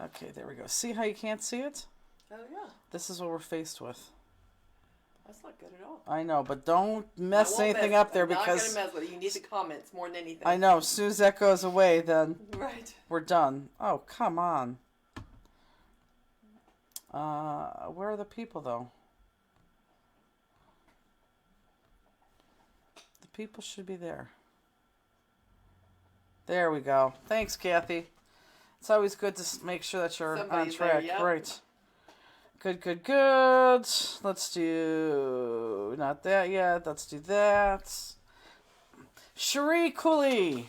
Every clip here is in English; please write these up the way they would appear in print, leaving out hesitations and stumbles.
Okay, there we go. See how you can't see it? Oh, yeah. This is what we're faced with. That's not good at all. I know, but don't mess anything up there I'm not because... going to mess with it. You need the comments more than anything. I know. As soon as that goes away, then right. we're done. Oh, come on. Where are the people, though? The people should be there. There we go. Thanks, Kathy. It's always good to make sure that you're Somebody's on track. there, yep. Right. Good, good, good. Let's do... Not that yet. Let's do that. Cherie Cooley.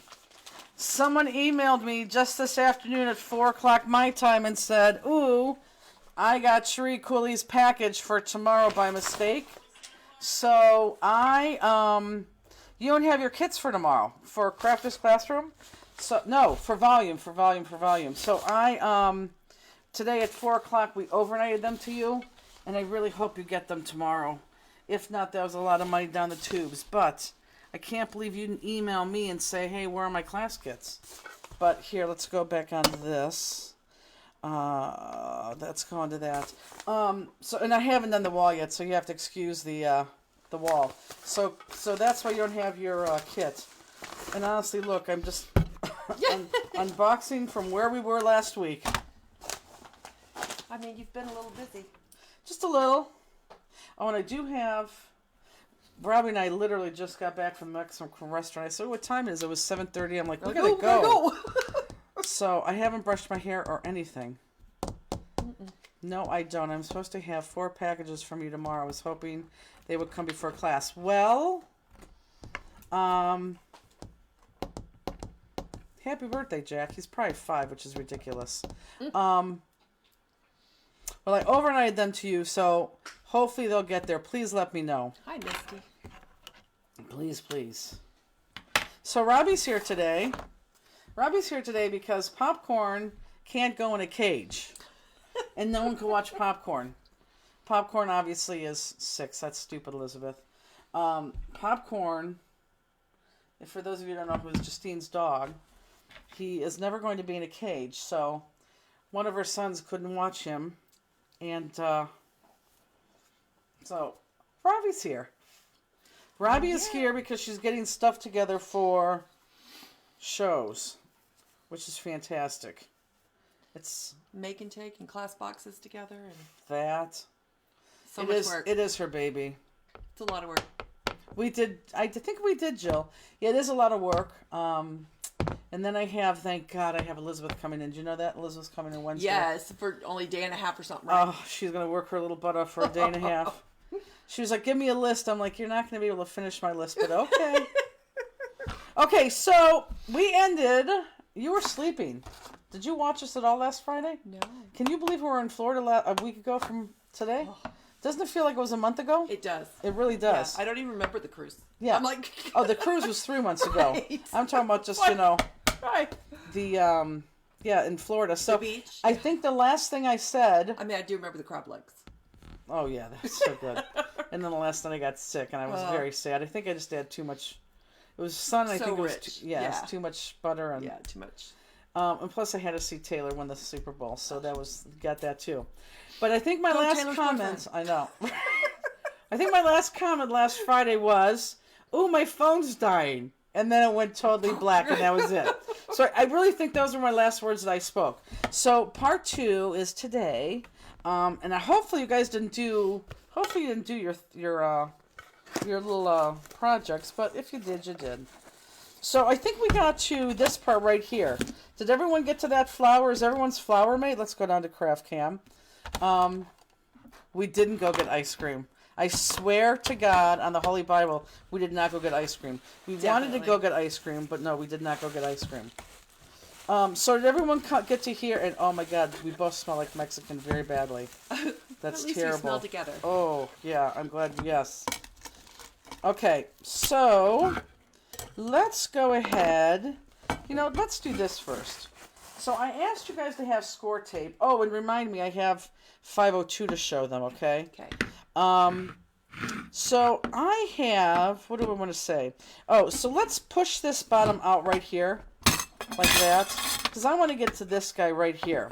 Someone emailed me just this afternoon at 4 o'clock my time and said, ooh, I got Cherie Cooley's package for tomorrow by mistake. So you don't have your kits for tomorrow for Crafters Classroom? So no, for volume. So I today at 4 o'clock we overnighted them to you, and I really hope you get them tomorrow. If not, that was a lot of money down the tubes. But I can't believe you didn't email me and say, hey, where are my class kits? But here, let's go back onto this. Let's go into that. So, and I haven't done the wall yet, so you have to excuse the wall. So that's why you don't have your kit. And honestly, look, I'm just unboxing from where we were last week. I mean, you've been a little busy. Just a little. Oh, and I do have... Robbie and I literally just got back from the Mexican restaurant. I said, what time is it? It was 7:30. I'm like, we gotta go. So I haven't brushed my hair or anything. No, I don't. I'm supposed to have 4 packages from you tomorrow. I was hoping they would come before class. Well, happy birthday, Jack. He's probably 5, which is ridiculous. Well, I overnighted them to you, so hopefully they'll get there. Please let me know. Hi, Misty. Please, please. So Robbie's here today. Robbie's here today because Popcorn can't go in a cage. And no one can watch Popcorn. Popcorn obviously is 6. That's stupid, Elizabeth. Popcorn, for those of you who don't know who is Justine's dog, he is never going to be in a cage. So one of her sons couldn't watch him. And so Robbie's here. Robbie is here because she's getting stuff together for shows, which is fantastic. It's make and take and class boxes together and that. So much work. It is her baby. It's a lot of work. I think we did, Jill. Yeah, it is a lot of work. And then I have, thank God, I have Elizabeth coming in. Do you know that? Elizabeth's coming in Wednesday. Yes, for only a day and a half or something, right? Oh, she's going to work her little butt off for a day and a half. She was like, give me a list. I'm like, you're not going to be able to finish my list, but okay. Okay, so we ended. You were sleeping. Did you watch us at all last Friday? No. Can you believe we were in Florida a week ago from today? Oh. Doesn't it feel like it was a month ago? It does. It really does. Yeah, I don't even remember the cruise. Yeah. I'm like... Oh, the cruise was 3 months ago. Right. I'm talking about just, Right. The, in Florida. So the beach. I think the last thing I said... I mean, I do remember the crab legs. Oh, yeah, that's so good. And then the last night I got sick, and I was very sad. I think I just had too much... It was sun, I think it was... It's too much butter. And, yeah, too much. And plus I had to see Taylor win the Super Bowl, so got that too. But I think my last comment... I know. I think my last comment last Friday was, ooh, my phone's dying. And then it went totally black, and that was it. So I really think those were my last words that I spoke. So part 2 is today, and hopefully you guys didn't do. Hopefully you didn't do your little projects, but if you did, you did. So I think we got to this part right here. Did everyone get to that flower? Is everyone's flower mate? Let's go down to Craft Cam. We didn't go get ice cream. I swear to God on the Holy Bible, we did not go get ice cream. We wanted to go get ice cream, but no, we did not go get ice cream. So did everyone get to hear? And oh my God, we both smell like Mexican very badly. That's At least terrible. We smell together. Oh yeah, I'm glad. Yes. Okay, so let's go ahead. Let's do this first. So I asked you guys to have score tape. Oh, and remind me, I have 502 to show them. Okay. Okay. So I have, what do I want to say? Oh, so let's push this bottom out right here, like that, because I want to get to this guy right here.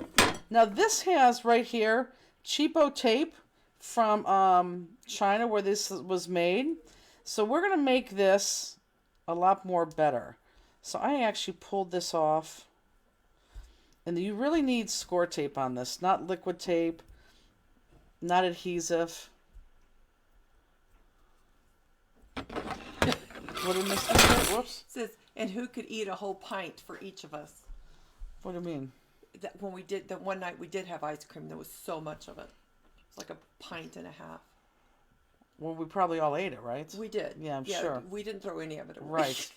Now this has right here cheapo tape from China where this was made. So we're going to make this a lot more better. So I actually pulled this off. And you really need score tape on this, not liquid tape, not adhesive. What did Mr. say? Whoops. It says, and who could eat a whole pint for each of us? What do you mean? That when we did that one night, we did have ice cream. There was so much of it. It's like a pint and a half. Well, we probably all ate it, right? We did. Yeah, I'm sure. We didn't throw any of it away. Right.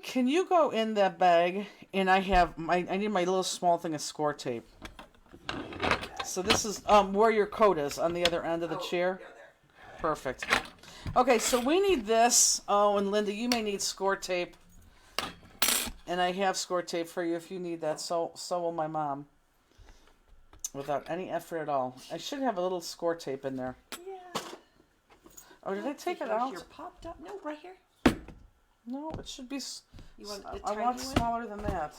Can you go in that bag? And I need my little small thing of score tape. So this is where your coat is on the other end of the chair. Yeah, there. Perfect. Okay, so we need this. Oh, and Linda, you may need score tape. And I have score tape for you if you need that. So will my mom. Without any effort at all. I should have a little score tape in there. Yeah. Oh, did I take it Because out? You're popped up. No, right here. No, it should be. You want the I tiny want one? smaller than that.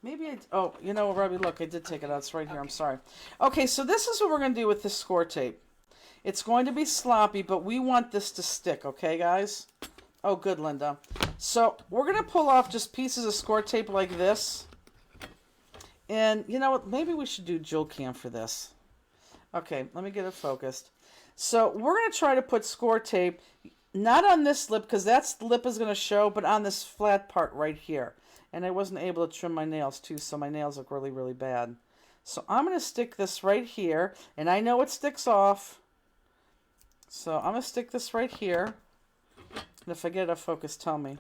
Maybe I. Oh, you know, Robbie, look, I did take it out. It's right here. I'm sorry. Okay, so this is what we're going to do with this score tape. It's going to be sloppy, but we want this to stick, okay, guys? Oh, good, Linda. So we're going to pull off just pieces of score tape like this. And you know what? Maybe we should do Jewel Cam for this. Okay, let me get it focused. So we're going to try to put score tape, not on this lip, because that lip is going to show, but on this flat part right here. And I wasn't able to trim my nails, too, so my nails look really, really bad. So I'm going to stick this right here, and I know it sticks off. So I'm going to stick this right here. And if I get it off focus, tell me.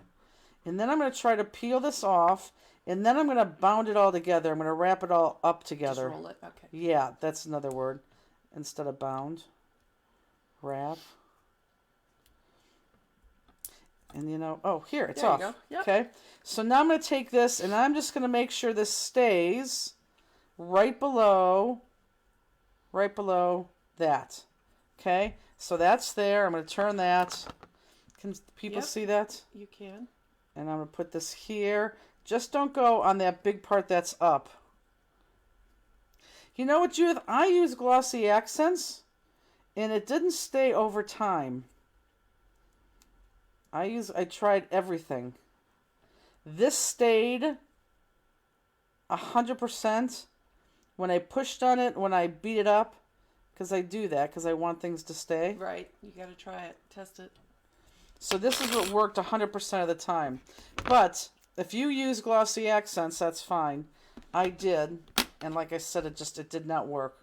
And then I'm going to try to peel this off. And then I'm going to bound it all together. I'm going to wrap it all up together. Just roll it. Okay. Yeah, that's another word. Instead of bound. Wrap. And you know, oh, here, it's There you off. go. Yep. Okay. So now I'm going to take this and I'm just going to make sure this stays right below that. Okay. So that's there. I'm going to turn that. Can people see that? You can. And I'm going to put this here. Just don't go on that big part that's up. You know what, Judith? I use glossy accents, and it didn't stay over time. I tried everything. This stayed 100% when I pushed on it, when I beat it up, because I do that, because I want things to stay. Right. You got to try it. Test it. So this is what worked 100% of the time. But if you use glossy accents, that's fine. I did. And like I said, it did not work.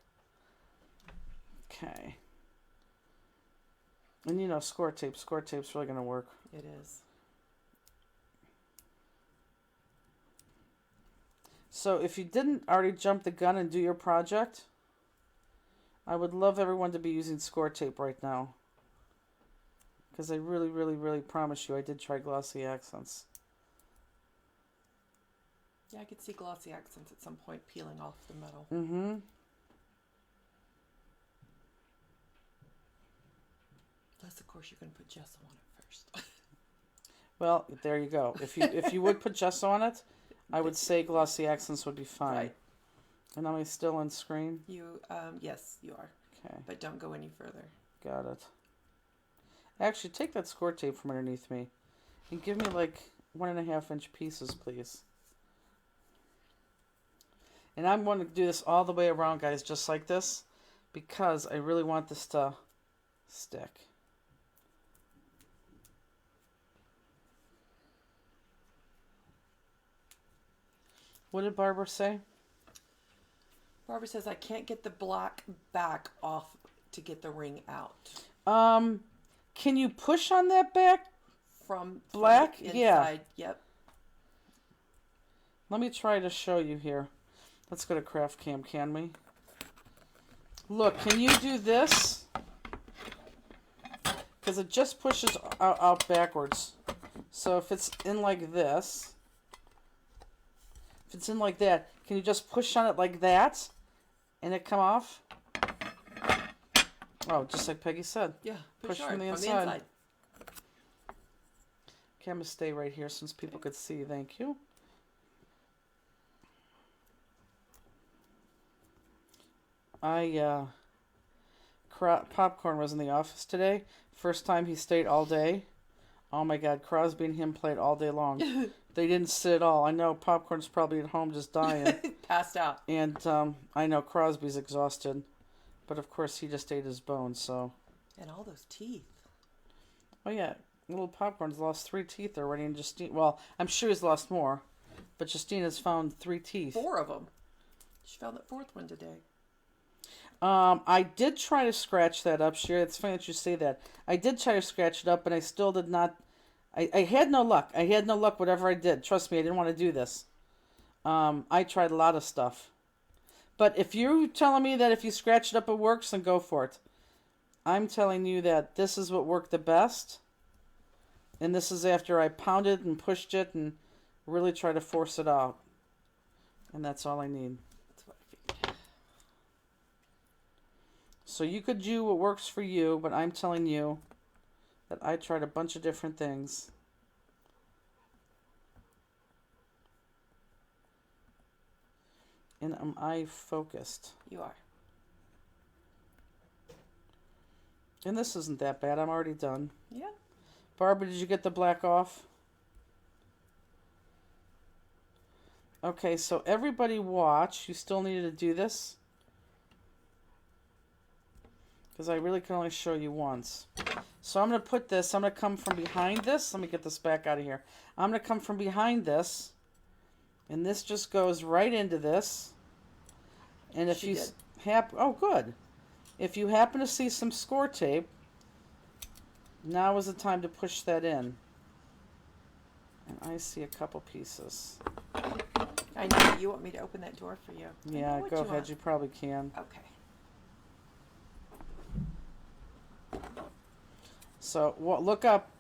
Okay. And you know, score tape's really going to work. It is. So if you didn't already jump the gun and do your project, I would love everyone to be using score tape right now. Because I really, really, really promise you I did try glossy accents. Yeah, I could see glossy accents at some point peeling off the metal. Mm-hmm. Unless, of course, you're going to put gesso on it first. Well, there you go. If you would put gesso on it, I would say glossy accents would be fine. Right. And am I still on screen? You, yes, you are. Okay, But don't go any further. got it. Actually, take that score tape from underneath me and give me like 1.5 inch pieces, please. And I'm going to do this all the way around, guys, just like this, because I really want this to stick. What did Barbara say? Barbara says, I can't get the black back off to get the ring out. Can you push on that back? From Black? the inside. Yeah. Yep. Let me try to show you here. Let's go to Craft Cam, can we? Look, can you do this? Because it just pushes out backwards. So if it's in like this, if it's in like that, can you just push on it like that and it come off? Oh, just like Peggy said. Yeah. Push hard from the inside. Okay, I'm going to stay right here since people could see. Thank you. Popcorn was in the office today. First time he stayed all day. Oh my God, Crosby and him played all day long. They didn't sit at all. I know Popcorn's probably at home just dying. Passed out. And I know Crosby's exhausted. But of course he just ate his bones, so. And all those teeth. Oh yeah, little Popcorn's lost 3 teeth already, and Justine, well, I'm sure he's lost more. But Justine has found 3 teeth. 4 of them. She found that 4th one today. I did try to scratch that up, Sherry. It's funny that you say that. I did try to scratch it up, and I still did not. I had no luck. I had no luck whatever I did. Trust me, I didn't want to do this. I tried a lot of stuff. But if you're telling me that if you scratch it up it works, then go for it. I'm telling you that this is what worked the best. And this is after I pounded and pushed it and really tried to force it out. And that's all I need. That's what I figured. So you could do what works for you, but I'm telling you that I tried a bunch of different things. And am I focused? You are. And this isn't that bad. I'm already done. Yeah. Barbara, did you get the black off? Okay, so everybody watch. You still needed to do this? Because I really can only show you once. So I'm going to put this, I'm going to come from behind this. Let me get this back out of here. I'm going to come from behind this. And this just goes right into this. And if you oh good. If you happen to see some score tape, now is the time to push that in. And I see a couple pieces. I know you want me to open that door for you. Yeah, go ahead. You probably can. Okay. So look up.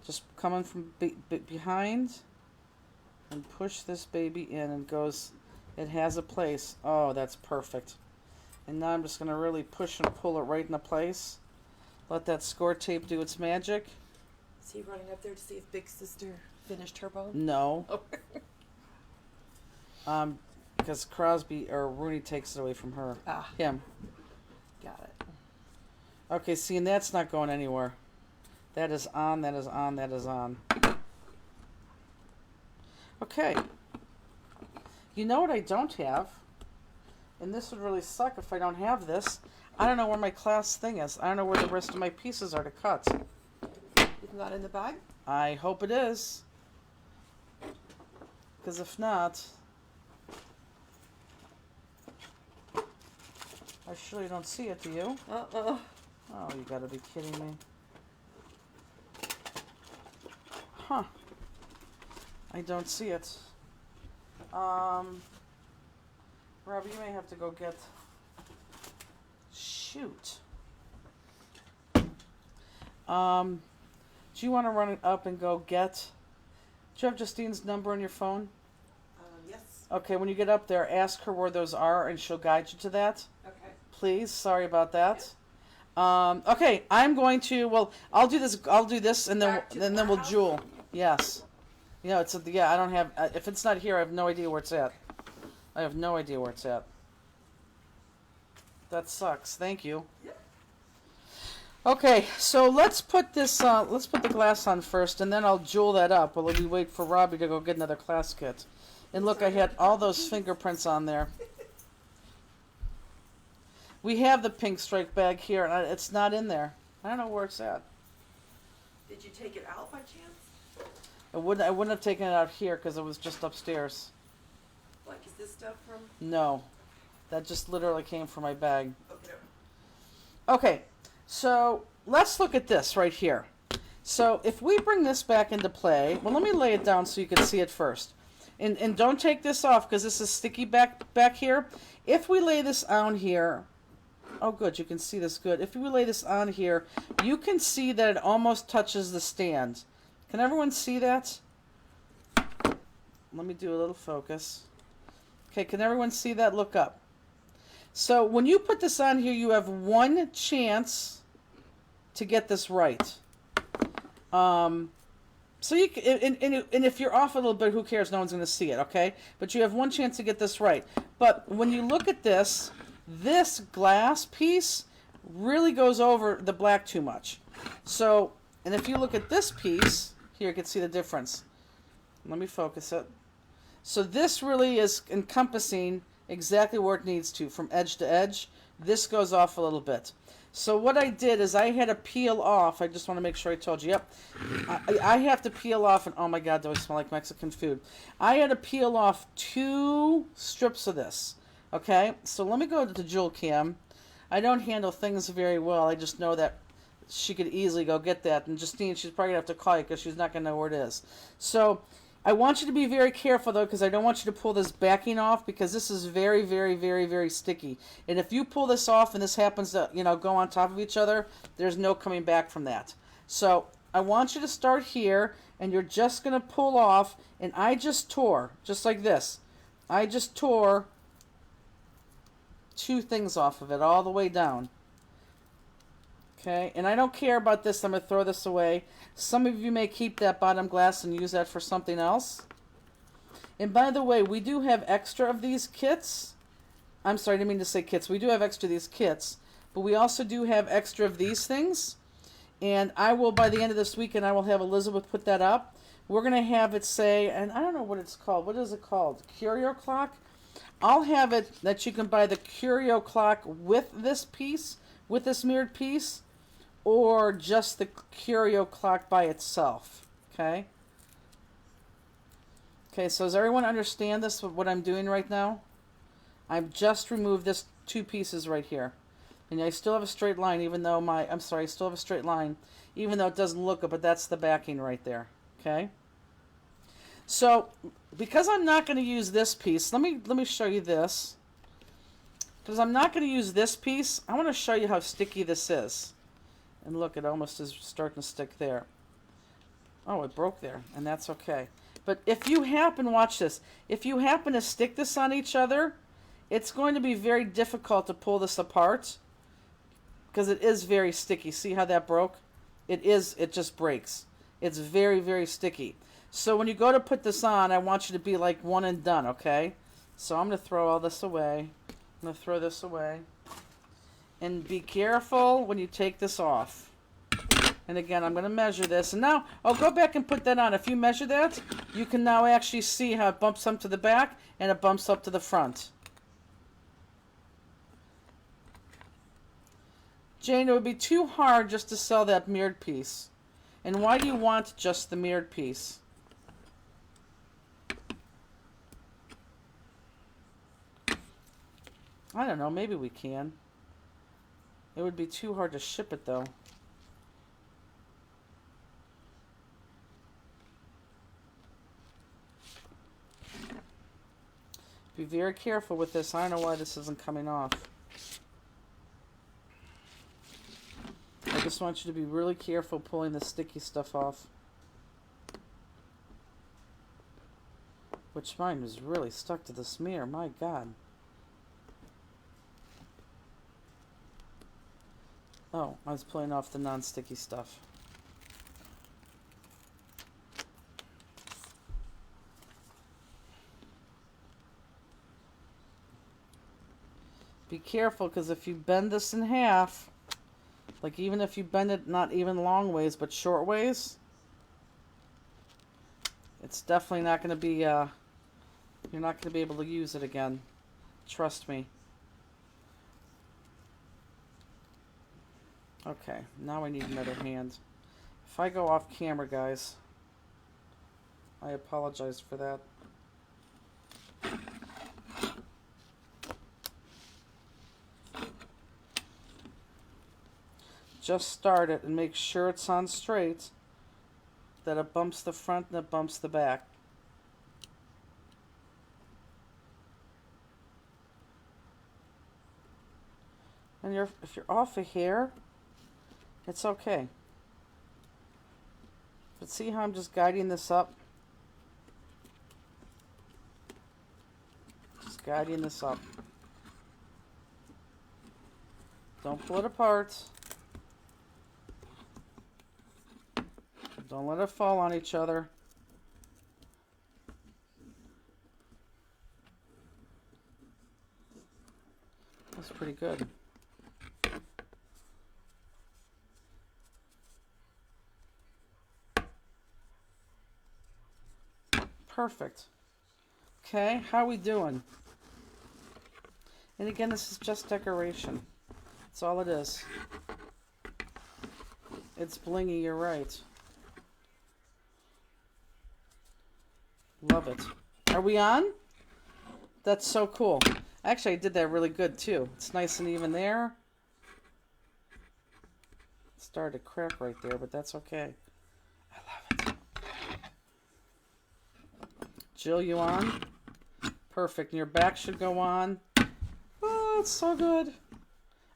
Just coming from behind. And push this baby in and goes. It has a place. Oh, that's perfect. And now I'm just going to really push and pull it right into place. Let that score tape do its magic. Is he running up there to see if Big Sister finished her bone? No. Oh. Because Crosby or Rooney takes it away from her. Ah. Him. Got it. Okay, see, and that's not going anywhere. That is on, that is on, that is on. Okay. You know what I don't have? And this would really suck if I don't have this. I don't know where my class thing is. I don't know where the rest of my pieces are to cut. It's not in the bag? I hope it is. Because if not, I surely don't see it, do you? Uh-uh. Oh, you gotta be kidding me. Huh. I don't see it. Robbie, you may have to go get... Shoot. Do you want to run it up and go get... Do you have Justine's number on your phone? Yes. Okay, when you get up there, ask her where those are and she'll guide you to that. Okay. Please, sorry about that. Okay, I'm going to, well, I'll do this and then we'll jewel. Yes. You know, I don't have, if it's not here, I have no idea where it's at. I have no idea where it's at. That sucks. Thank you. Yep. Okay, so let's put this, let's put the glass on first, and then I'll jewel that up while we wait for Robbie to go get another class kit. And look, I had all those fingerprints on there. We have the pink strike bag here, and it's not in there. I don't know where it's at. Did you take it out by chance? I wouldn't have taken it out here because it was just upstairs. Like, is this stuff from? No, that just literally came from my bag. Okay. Okay, so let's look at this right here. So if we bring this back into play, well, let me lay it down so you can see it first. And don't take this off because this is sticky back here. If we lay this on here, oh good, you can see this good. If we lay this on here, you can see that it almost touches the stand. Can everyone see that? Let me do a little focus. Okay, can everyone see that? Look up. So when you put this on here, you have one chance to get this right. So you can, and if you're off a little bit, who cares? No one's going to see it, okay? But you have one chance to get this right. But when you look at this, This glass piece really goes over the black too much. So, and if you look at this piece, here you can see the difference. Let me focus it. So this really is encompassing exactly where it needs to, from edge to edge. This goes off a little bit. So what I did is I had to peel off. I just want to make sure I told you. Yep. I have to peel off, and oh my God, do I smell like Mexican food. I had to peel off 2 strips of this. Okay, so let me go to the Jewel Cam. I don't handle things very well. I just know that she could easily go get that. And Justine, she's probably going to have to call you because she's not going to know where it is. So I want you to be very careful, though, because I don't want you to pull this backing off, because this is very, very, very, very sticky. And if you pull this off and this happens to, go on top of each other, there's no coming back from that. So I want you to start here, and you're just going to pull off, and I just tore, just like this. I just tore 2 things off of it all the way down. Okay, and I don't care about this. I'm going to throw this away. Some of you may keep that bottom glass and use that for something else. And by the way, we do have extra of these kits. I'm sorry, I didn't mean to say kits. We do have extra of these kits, but we also do have extra of these things. And I will, by the end of this weekend, I will have Elizabeth put that up. We're going to have it say, and I don't know what it's called. What is it called? Curio clock? I'll have it that you can buy the curio clock with this piece, with this mirrored piece, or just the curio clock by itself. Okay? Okay, so does everyone understand this, what I'm doing right now? I've just removed this 2 pieces right here. And I still have a straight line, even though I still have a straight line, even though it doesn't look it, but that's the backing right there. Okay? So, because I'm not going to use this piece, let me show you this. Because I'm not going to use this piece, I want to show you how sticky this is. And look, it almost is starting to stick there. Oh, it broke there, and that's okay. But if you happen, watch this, if you happen to stick this on each other, it's going to be very difficult to pull this apart, because it is very sticky. See how that broke? It just breaks. It's very, very sticky. So when you go to put this on, I want you to be like one and done, okay? So I'm going to throw all this away. I'm going to throw this away. And be careful when you take this off. And again, I'm going to measure this. And now, I'll go back and put that on. If you measure that, you can now actually see how it bumps up to the back and it bumps up to the front. Jane, it would be too hard just to sell that mirrored piece. And why do you want just the mirrored piece? I don't know, maybe we can. It would be too hard to ship it, though. Be very careful with this. I don't know why this isn't coming off. I just want you to be really careful pulling the sticky stuff off. Which mine was really stuck to the smear, my God. Oh, I was pulling off the non-sticky stuff. Be careful, because if you bend this in half, like even if you bend it not even long ways, but short ways, it's definitely not going to be, you're not going to be able to use it again. Trust me. Okay, now I need another hand. If I go off camera, guys, I apologize for that. Just start it and make sure it's on straight, that it bumps the front and it bumps the back. And if you're off a hair, it's okay. But see how I'm just guiding this up? Just guiding this up. Don't pull it apart. Don't let it fall on each other. Just pretty good. Perfect. Okay, how we doing? And again, this is just decoration. That's all it is. It's blingy, you're right. Love it. Are we on? That's so cool. Actually, I did that really good too. It's nice and even there. It started to crack right there, but that's okay. I love it. Jill, you on? Perfect. And your back should go on. Oh, it's so good.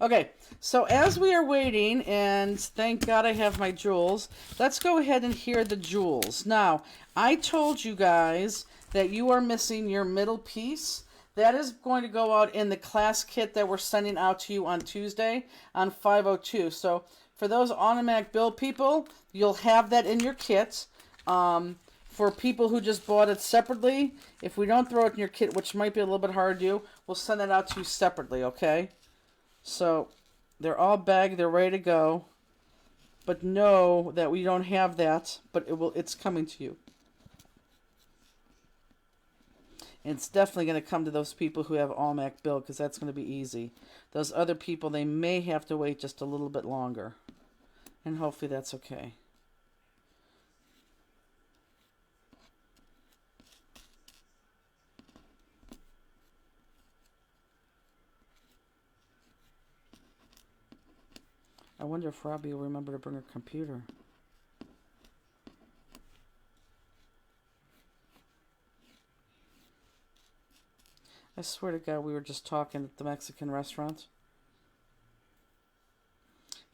Okay, so as we are waiting, and thank God I have my jewels, let's go ahead and hear the jewels. Now, I told you guys that you are missing your middle piece. That is going to go out in the class kit that we're sending out to you on Tuesday on 502. So for those automatic bill people, you'll have that in your kit. For people who just bought it separately, if we don't throw it in your kit, which might be a little bit hard to do, we'll send that out to you separately, okay? So they're all bagged, they're ready to go. But know that we don't have that, but it's coming to you. And it's definitely going to come to those people who have Allmac Bill, because that's going to be easy. Those other people, they may have to wait just a little bit longer. And hopefully that's okay. I wonder if Robbie will remember to bring her computer. I swear to God, we were just talking at the Mexican restaurant.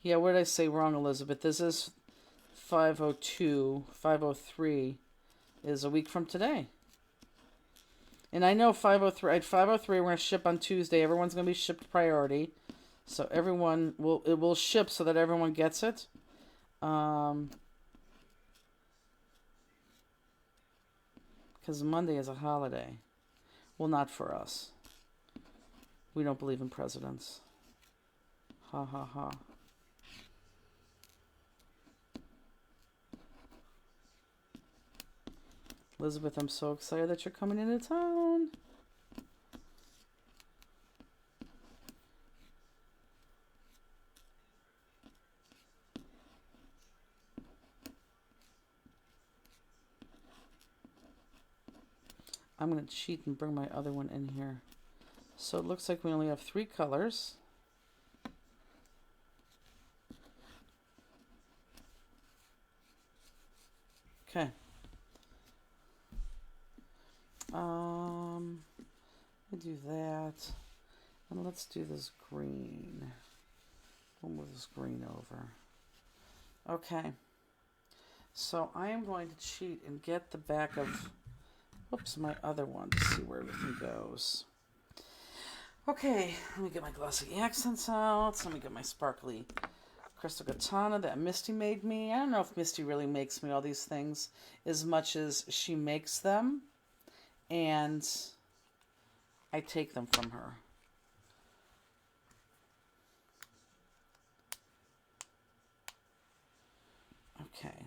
Yeah, what did I say wrong, Elizabeth? This is 502. 503 is a week from today. And I know 503. At 503, we're going to ship on Tuesday. Everyone's going to be shipped priority. So it will ship so that everyone gets it. Because Monday is a holiday. Well, not for us. We don't believe in presidents. Ha ha ha. Elizabeth, I'm so excited that you're coming into town. I'm going to cheat and bring my other one in here. So it looks like we only have 3 colors. Okay. Let me do that. And let's do this green. We'll move this green over. Okay. So I am going to cheat and get the back of... Whoops, my other one to see where everything goes. Okay, let me get my glossy accents out. Let me get my sparkly crystal katana that Misty made me. I don't know if Misty really makes me all these things as much as she makes them. And I take them from her. Okay.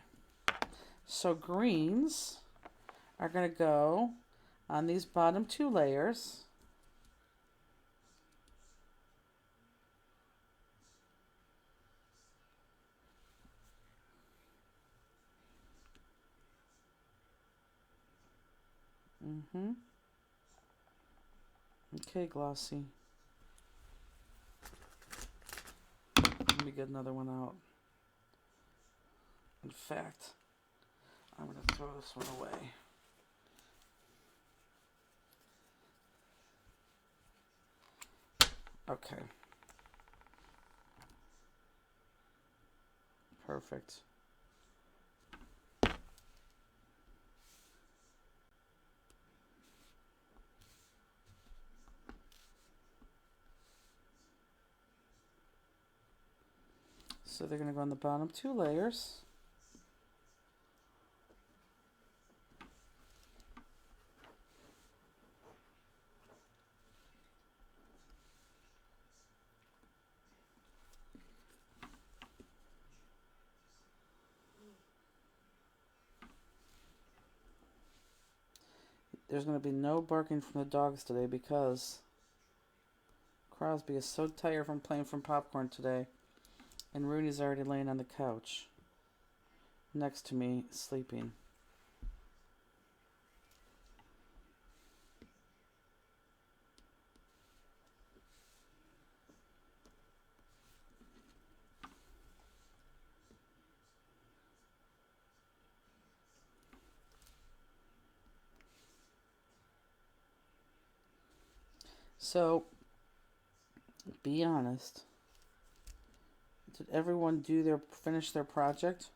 So greens are going to go on these bottom 2 layers. Okay, glossy. Let me get another one out. In fact, I'm going to throw this one away. Okay. Perfect. So they're going to go on the bottom 2 layers. there's going to be no barking from the dogs today because Crosby is so tired from playing from popcorn today, and Rooney's already laying on the couch next to me sleeping. So, be honest. Did everyone finish their project?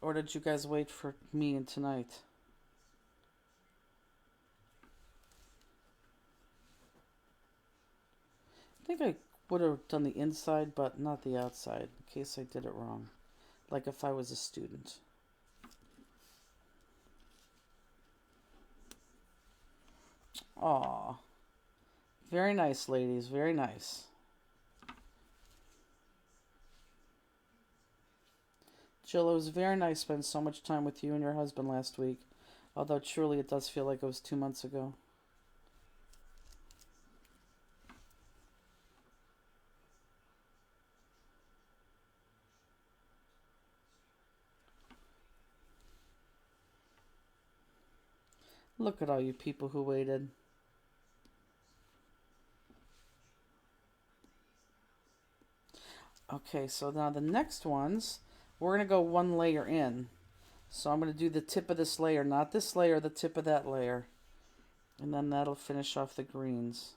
Or did you guys wait for me and tonight? I think I would have done the inside, but not the outside, in case I did it wrong. Like if I was a student. Aw. Very nice, ladies. Very nice. Jill, it was very nice spending so much time with you and your husband last week. Although truly it does feel like it was 2 months ago. Look at all you people who waited. Okay, so now the next ones, we're going to go one layer in. So I'm going to do the tip of this layer, not this layer, the tip of that layer. And then that'll finish off the greens.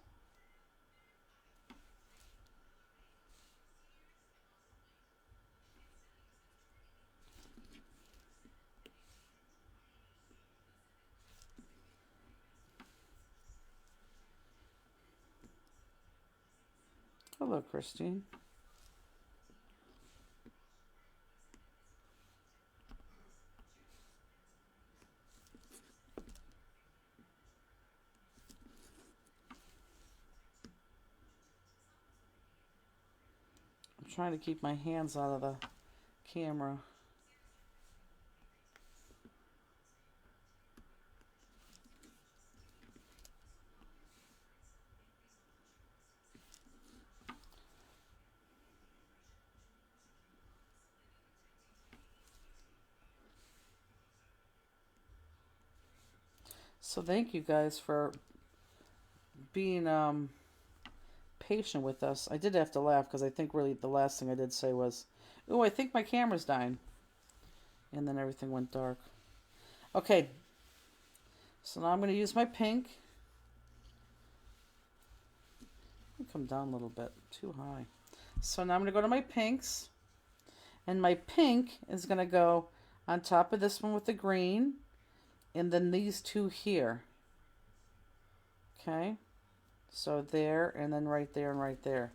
Hello, Christine. I'm trying to keep my hands out of the camera. So thank you guys for being patient with us. I did have to laugh because I think really the last thing I did say was, "Ooh, I think my camera's dying." And then everything went dark. Okay. So now I'm going to use my pink. Come down a little bit. Too high. So now I'm going to go to my pinks. And my pink is going to go on top of this one with the green. And then these two here. Okay. So there, and then right there, and right there.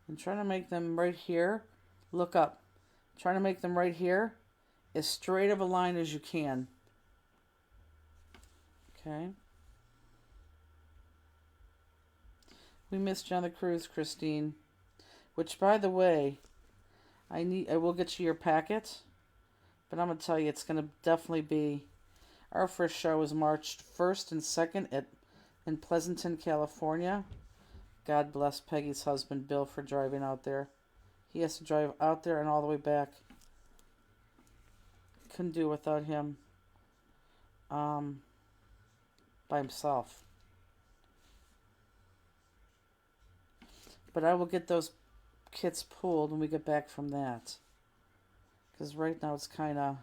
And trying to make them right here. Look up. Trying to make them right here as straight of a line as you can. Okay. We missed you on the cruise, Christine. Which, by the way, I will get you your packet. But I'm going to tell you, it's going to definitely be... Our first show is March 1st and 2nd in Pleasanton, California. God bless Peggy's husband, Bill, for driving out there. He has to drive out there and all the way back. Couldn't do it without him. By himself. But I will get those kits pulled when we get back from that. Because right now it's kind of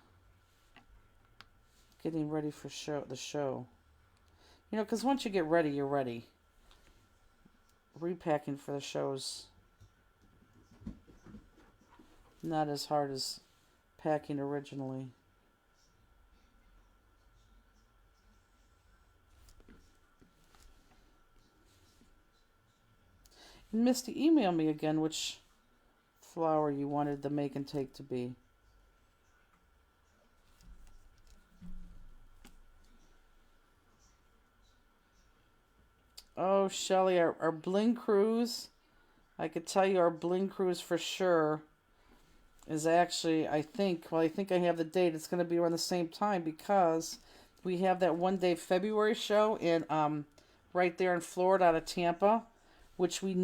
getting ready for the show. You know, because once you get ready, you're ready. Repacking for the show's not as hard as packing originally. Misty, email me again which flower you wanted the make and take to be. Oh, Shelly, our bling cruise, I could tell you our bling cruise for sure is actually, I think I have the date. It's going to be around the same time because we have that one day February show in right there in Florida out of Tampa, which we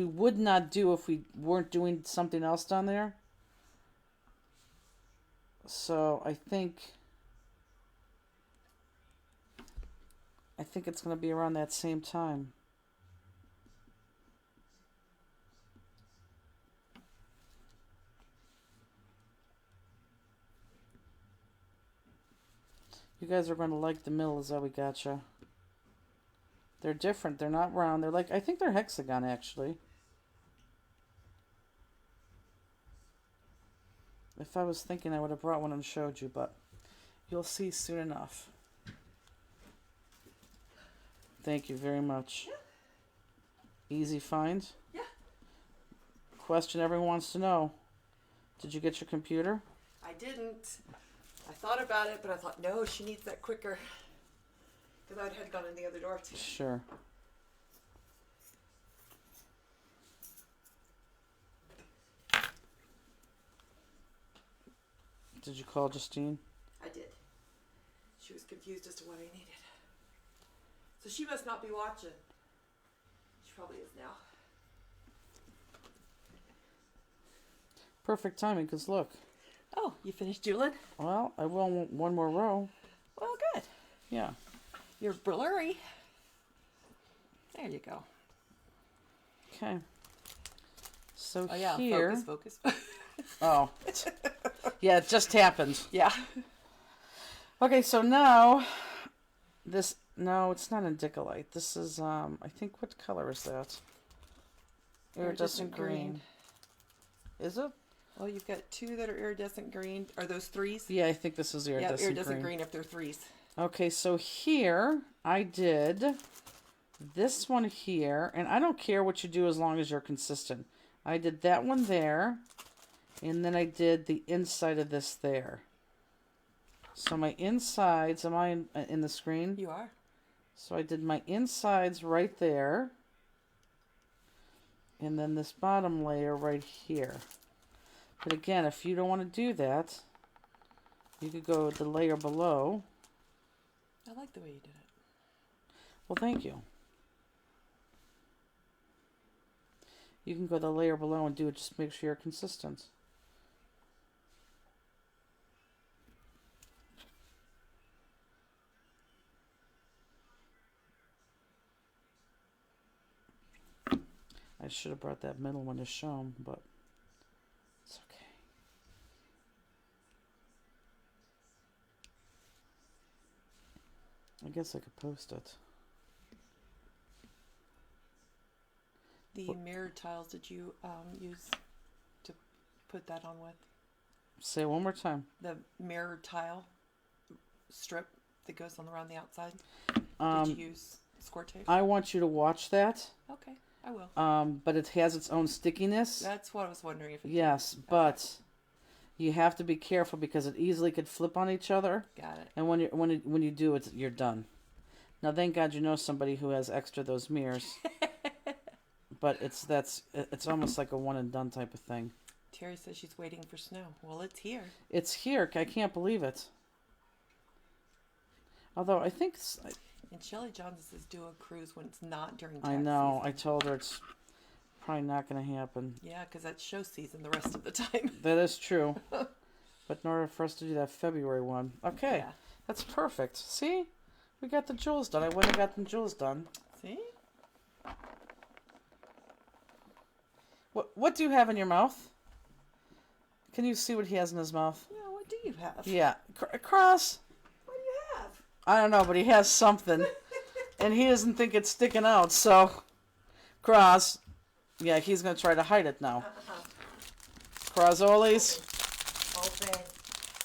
would not do if we weren't doing something else down there. So I think it's going to be around that same time. You guys are going to like the Millas that we gotcha. They're different. They're not round. They're like, I think they're hexagon, actually. If I was thinking, I would have brought one and showed you, but you'll see soon enough. Thank you very much. Yeah. Easy find? Yeah. Question everyone wants to know. Did you get your computer? I didn't. I thought about it, but I thought, no, she needs that quicker. Because I had gone in the other door too. Sure. Did you call Justine? I did. She was confused as to what I needed. So she must not be watching. She probably is now. Perfect timing, because look. Oh, you finished doodling? Well, I will want one more row. Well, good. Yeah. You're blurry. There you go. Okay. So oh, yeah. here. Focus. Oh. Yeah, it just happened. Yeah. Okay, so now this. No, it's not indicolite. This is I think, what color is that? Iridescent green. Is it? Well, you've got two that are iridescent green. Are those threes? Yeah, I think this is iridescent green. Yeah, iridescent green if they're threes. Okay, so here I did this one here, and I don't care what you do as long as you're consistent. I did that one there, and then I did the inside of this there. So my insides, am I in the screen? You are. So I did my insides right there, and then this bottom layer right here. But again, if you don't want to do that, you could go with the layer below. I like the way you did it. Well, thank you. You can go the layer below and do it. Just make sure you're consistent. I should have brought that middle one to show them, but it's okay. I guess I could post it. The mirrored tiles, did you use to put that on with? Say it one more time. The mirrored tile strip that goes on around the outside. Did you use score tape? I want you to watch that. Okay, I will. But it has its own stickiness. That's what I was wondering if it Yes, did. but you have to be careful because it easily could flip on each other. Got it. And when you do it, you're done. Now, thank God you know somebody who has extra those mirrors. But it's almost like a one and done type of thing. Terry says she's waiting for snow. Well, it's here. It's here. I can't believe it. Although I think And Shelley Johnson says do a cruise when it's not during tax I know. season. I told her it's probably not going to happen. Yeah, because that's show season the rest of the time. That is true. But in order for us to do that February one, okay, Yeah. That's perfect. See, we got the jewels done. I went and got the jewels done. See? What do you have in your mouth? Can you see what he has in his mouth? Yeah, what do you have? Yeah, Cross. What do you have? I don't know, but he has something, and he doesn't think it's sticking out. So, Cross, yeah, he's gonna try to hide it now. Crossolis, Open.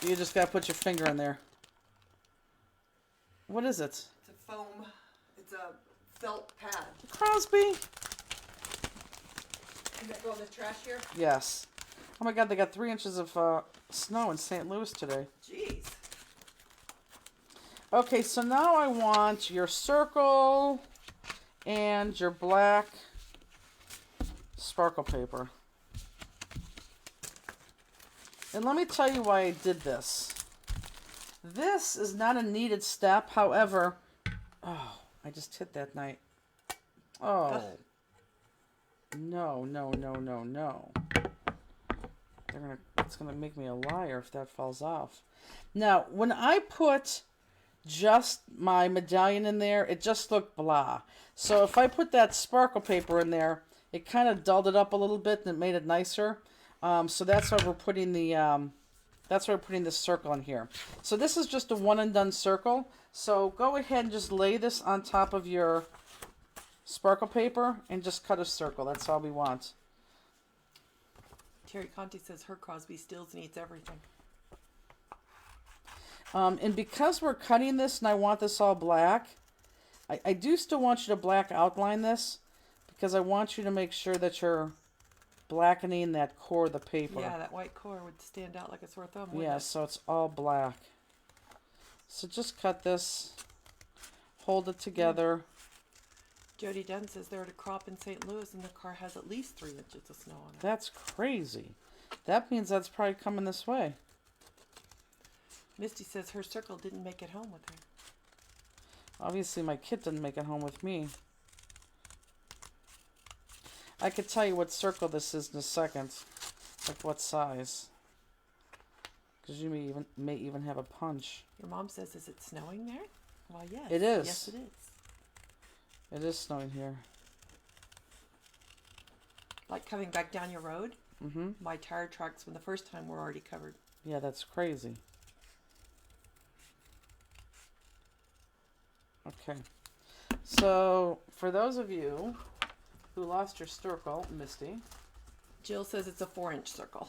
you just gotta put your finger in there. What is it? It's a foam. It's a felt pad. Crosby. Did that go in the trash here? Yes. Oh my God, they got 3 inches of snow in St. Louis today. Jeez. Okay, so now I want your circle and your black sparkle paper. And let me tell you why I did this. This is not a needed step, however, oh, I just hit that night. Oh. No, no, no, no, no. It's gonna make me a liar if that falls off. Now, when I put just my medallion in there, it just looked blah. So if I put that sparkle paper in there, it kind of dulled it up a little bit and it made it nicer. So that's why we're putting the this circle in here. So this is just a one and done circle. So go ahead and just lay this on top of your sparkle paper and just cut a circle. That's all we want. Terry Conti says her Crosby, Stills, and eats everything. And because we're cutting this and I want this all black, I do still want you to black outline this because I want you to make sure that you're blackening that core of the paper. Yeah, that white core would stand out like a sore thumb. Yeah, so it's all black. So just cut this, hold it together. Jody Dunn says they're at a crop in St. Louis and the car has at least 3 inches of snow on it. That's crazy. That means that's probably coming this way. Misty says her circle didn't make it home with her. Obviously, my kit didn't make it home with me. I could tell you what circle this is in a second. Like what size. Because you may even have a punch. Your mom says, is it snowing there? Well, yes. It is. Yes, it is. It is snowing here. Like coming back down your road? Mm-hmm. My tire tracks from the first time were already covered. Yeah, that's crazy. Okay. So, for those of you who lost your circle, Misty. Jill says it's a 4-inch circle.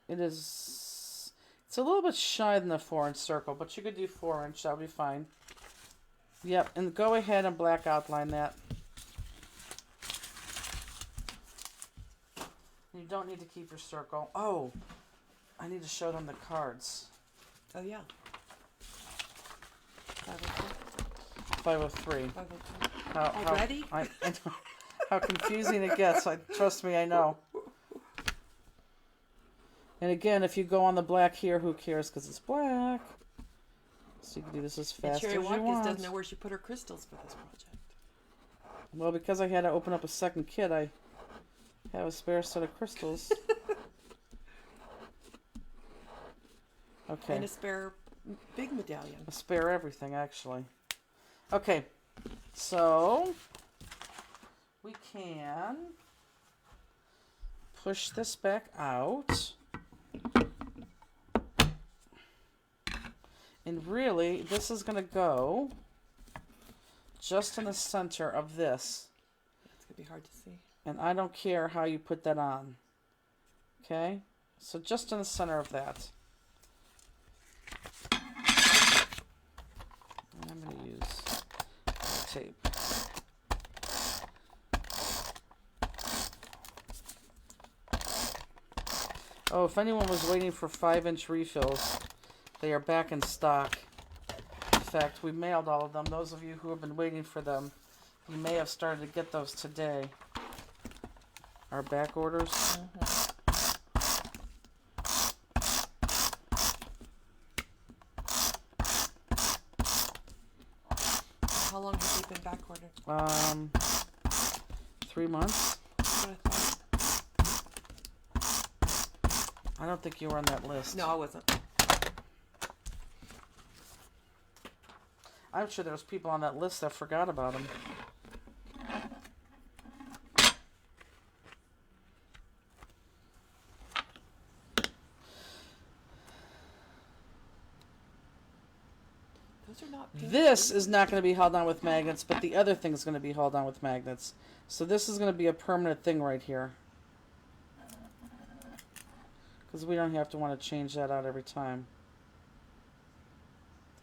It is... It's a little bit shy than the 4-inch circle, but you could do 4-inch. That would be fine. Yep, and go ahead and black outline that. You don't need to keep your circle. Oh, I need to show them the cards. Oh, yeah. 503. 503. Already? I know how confusing it gets. Trust me, I know. And again, if you go on the black here, who cares? Because it's black. So you can do this as fast as you want. Cherry Watkins doesn't know where she put her crystals for this project. Well, because I had to open up a second kit, I have a spare set of crystals. Okay. And a spare big medallion. A spare everything, actually. Okay. So, we can push this back out. And really, this is going to go just in the center of this. It's going to be hard to see. And I don't care how you put that on. Okay? So just in the center of that. And I'm going to use tape. Oh, if anyone was waiting for 5-inch refills, they are back in stock. In fact, we mailed all of them. Those of you who have been waiting for them, you may have started to get those today. Our back orders. Mm-hmm. How long have they been back ordered? 3 months. That's what I thought. I don't think you were on that list. No, I wasn't. I'm sure there's people on that list that forgot about them. Those are not pink. This is not going to be held on with magnets, but the other thing is going to be held on with magnets. So this is going to be a permanent thing right here. Because we don't have to want to change that out every time.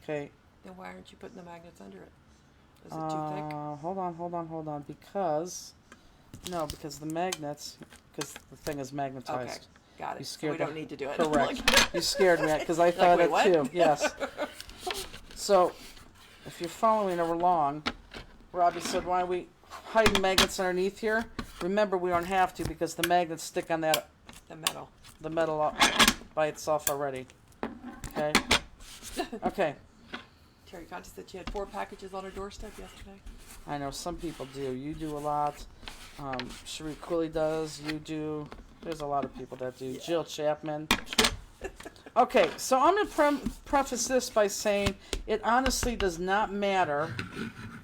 Okay. Then why aren't you putting the magnets under it? Is it too thick? Hold on. Because No, because the magnets, because the thing is magnetized. Okay, got You it. So scared we don't the- need to do it. Correct. You scared me because I thought wait, it what? too. Yes. So, if you're following along, Robbie said, "Why are we hiding magnets underneath here?" Remember, we don't have to because the magnets stick on that The metal. the metal by itself already. Okay. Okay. Terry Conti said she had 4 packages on her doorstep yesterday. I know some people do. You do a lot. Cherie Cooley does. You do. There's a lot of people that do. Yeah. Jill Chapman. Okay, so I'm going to preface this by saying it honestly does not matter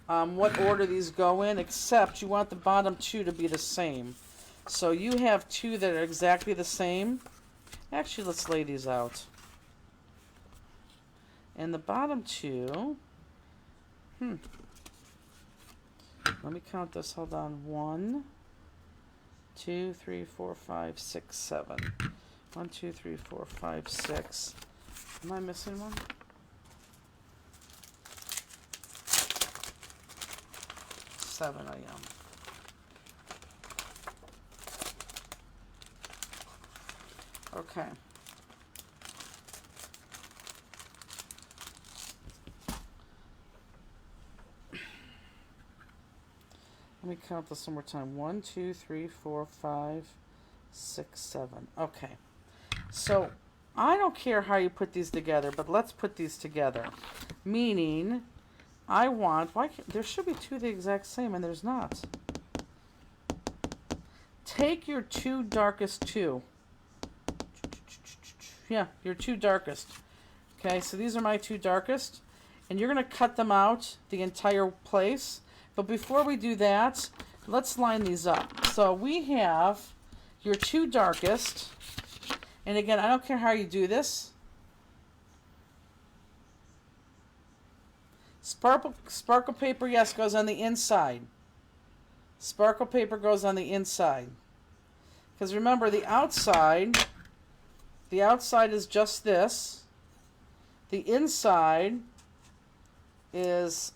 what order these go in, except you want the bottom 2 to be the same. So you have 2 that are exactly the same. Actually, let's lay these out. And the bottom 2... Let me count this. Hold on. 1, 2, 3, 4, 5, 6, 7. 1, 2, 3, 4, 5, 6. Am I missing one? Seven I am. Okay. Let me count this one more time. 1, 2, 3, 4, 5, 6, 7. Okay. So, I don't care how you put these together, but let's put these together. Meaning, I want... there should be 2 the exact same, and there's not. Take your 2 darkest 2. Yeah, your 2 darkest. Okay, so these are my 2 darkest. And you're going to cut them out the entire place. But before we do that, let's line these up. So we have your 2 darkest. And again, I don't care how you do this. Sparkle paper, yes, goes on the inside. Sparkle paper goes on the inside. Because remember, the outside is just this. The inside is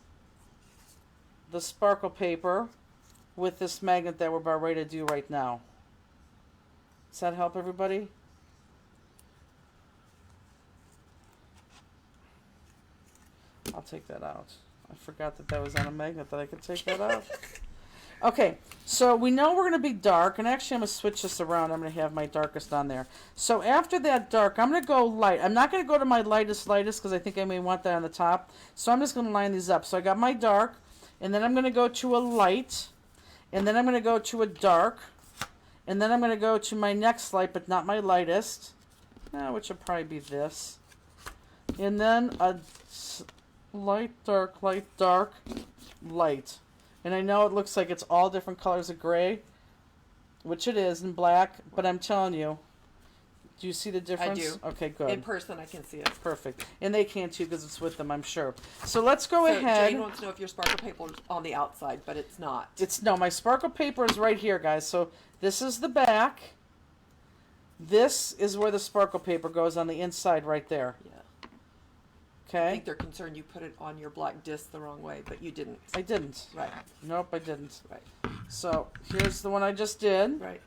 the sparkle paper with this magnet that we're about ready to do right now. Does that help everybody? I'll take that out. I forgot that that was on a magnet that I could take that out. Okay, so we know we're going to be dark, and actually I'm going to switch this around. I'm going to have my darkest on there. So after that dark, I'm going to go light. I'm not going to go to my lightest because I think I may want that on the top. So I'm just going to line these up. So I got my dark, and then I'm going to go to a light, and then I'm going to go to a dark, and then I'm going to go to my next light, but not my lightest, which will probably be this. And then a light, dark, light. And I know it looks like it's all different colors of gray, which it is, and black, but I'm telling you, do you see the difference? I do. Okay, good. In person, I can see it. Perfect. And they can too because it's with them, I'm sure. So let's go ahead. Jane wants to know if your sparkle paper is on the outside, but it's not. No, my sparkle paper is right here, guys. So this is the back. This is where the sparkle paper goes on the inside right there. Yeah. Okay? I think they're concerned you put it on your black disc the wrong way, but you didn't. I didn't. Right. Nope, I didn't. Right. So here's the one I just did. Right.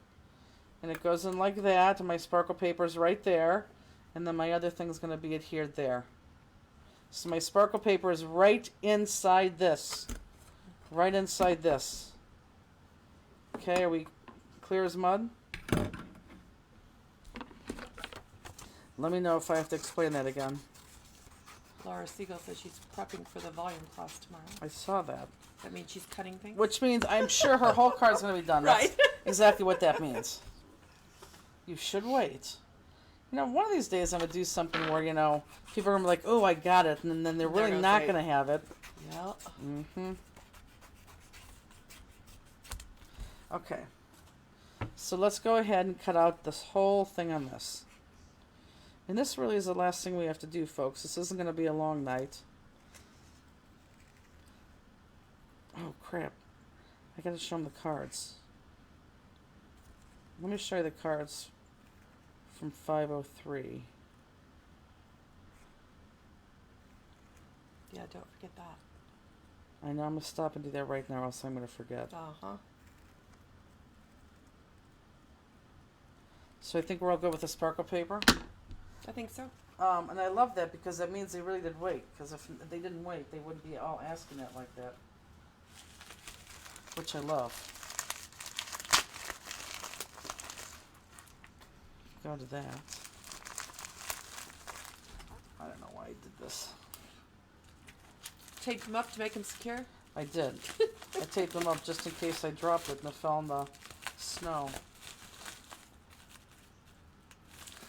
And it goes in like that, and my sparkle paper's right there. And then my other thing's going to be adhered there. So my sparkle paper is right inside this. Right inside this. Okay, are we clear as mud? Let me know if I have to explain that again. Laura Siegel says she's prepping for the volume class tomorrow. I saw that. That means she's cutting things? Which means I'm sure her whole card's going to be done. Right. That's exactly what that means. You should wait. You know, one of these days I'm going to do something where, people are going to be like, oh, I got it. And then they're really not going to have it. Yeah. Mm-hmm. Okay. So let's go ahead and cut out this whole thing on this. And this really is the last thing we have to do, folks. This isn't going to be a long night. Oh, crap. I got to show them the cards. Let me show you the cards from 503. Yeah, don't forget that. I know I'm going to stop and do that right now, else I'm going to forget. Uh-huh. So I think we're all good with the sparkle paper. I think so. And I love that because that means they really did wait. Because if they didn't wait, they wouldn't be all asking it like that. Which I love. Go to that. I don't know why I did this. Tape them up to make them secure. I did. I taped them up just in case I dropped it and it fell in the snow.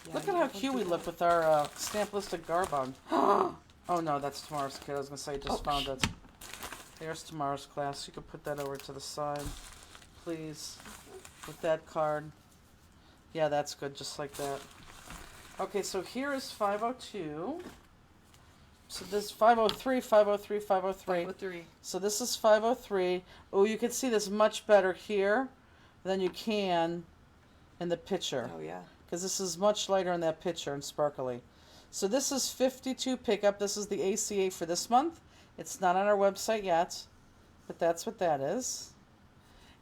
Yeah, Look you at how definitely cute we do look that. with our stamp listed Garbon. Oh no, that's tomorrow's kid. I was going to say, I just found it. There's tomorrow's class. You can put that over to the side, please, with that card. Yeah, that's good, just like that. Okay, so here is 502. So this is 503, 503, 503. 503. So this is 503. Oh, you can see this much better here than you can in the picture. Oh, yeah. Because this is much lighter in that picture and sparkly. So this is 52 pickup. This is the ACA for this month. It's not on our website yet, but that's what that is.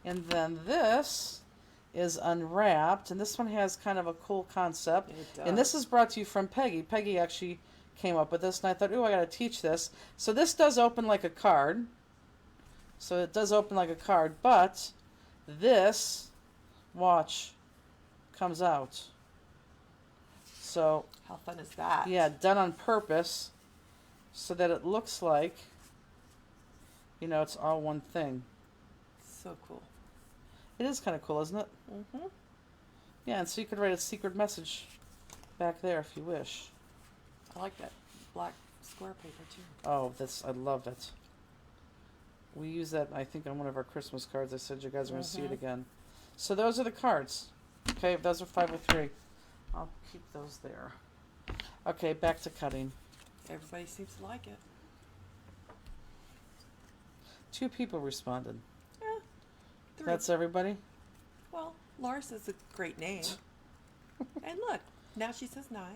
And then this is unwrapped, and this one has kind of a cool concept. It does. And this is brought to you from Peggy. Peggy actually came up with this, and I thought, ooh, I got to teach this. So this does open like a card. So it does open like a card, but this watch comes out. So, How fun is that? yeah, done on purpose so that it looks like, you know, it's all one thing. So cool. It is kind of cool, isn't it? Mm-hmm. Yeah, and so you could write a secret message back there if you wish. I like that black square paper, too. Oh, I love it. We use that, I think, on one of our Christmas cards. I said you guys are going to see it again. So those are the cards. Okay, those are 503. I'll keep those there. Okay, back to cutting. Everybody seems to like it. 2 people responded. Yeah. 3. That's everybody? Well, Lars is a great name. And look, now she says nice.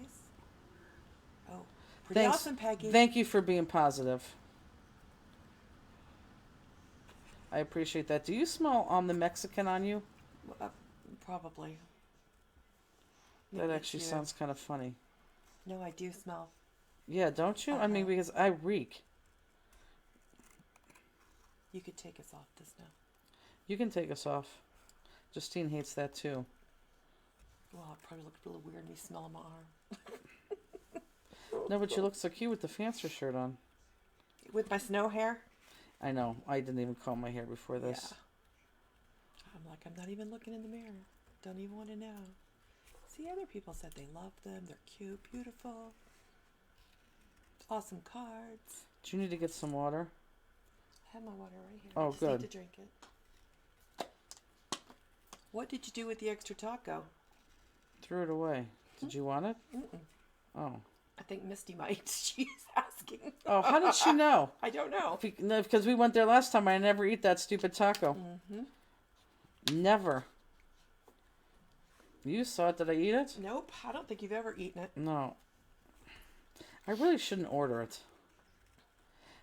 Oh, pretty Thanks. awesome, Peggy. Thank you for being positive. I appreciate that. Do you smell the Mexican on you? Probably. That Maybe actually it's you. sounds kind of funny. No, I do smell. Yeah, don't you? I mean, Uh-huh. because I reek. You could take us off this now. You can take us off. Justine hates that too. Well, it probably looked a little weird me smelling my arm. No, but you look so cute with the fancier shirt on. With my snow hair? I know. I didn't even comb my hair before this. Yeah. I'm like, I'm not even looking in the mirror. Don't even want to know. See, other people said they love them. They're cute, beautiful. Awesome cards. Do you need to get some water? I have my water right here. Oh, I just good. need to drink it. What did you do with the extra taco? Threw it away. Did you want it? Mm-mm. Oh. I think Misty might. She's asking. Oh, how did she know? I don't know. No, because we went there last time. I never eat that stupid taco. Mm-hmm. Never. You saw it. Did I eat it? Nope. I don't think you've ever eaten it. No. I really shouldn't order it.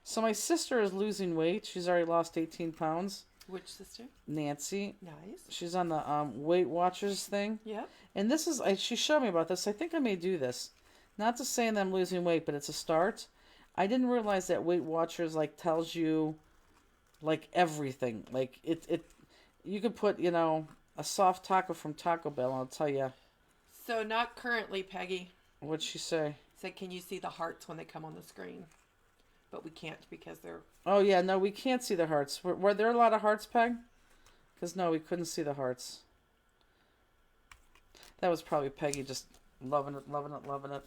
So my sister is losing weight. She's already lost 18 pounds. Which sister? Nancy. Nice. She's on the Weight Watchers thing. Yep. And this is, she showed me about this. I think I may do this. Not to say that I'm losing weight, but it's a start. I didn't realize that Weight Watchers like tells you like everything. Like it you could put, you know, a soft taco from Taco Bell and I'll tell you. So not currently, Peggy. What'd she say? Said, can you see the hearts when they come on the screen? But we can't because they're... Oh yeah, no, we can't see the hearts. Were there a lot of hearts, Peg? Because no, we couldn't see the hearts. That was probably Peggy just loving it, loving it, loving it.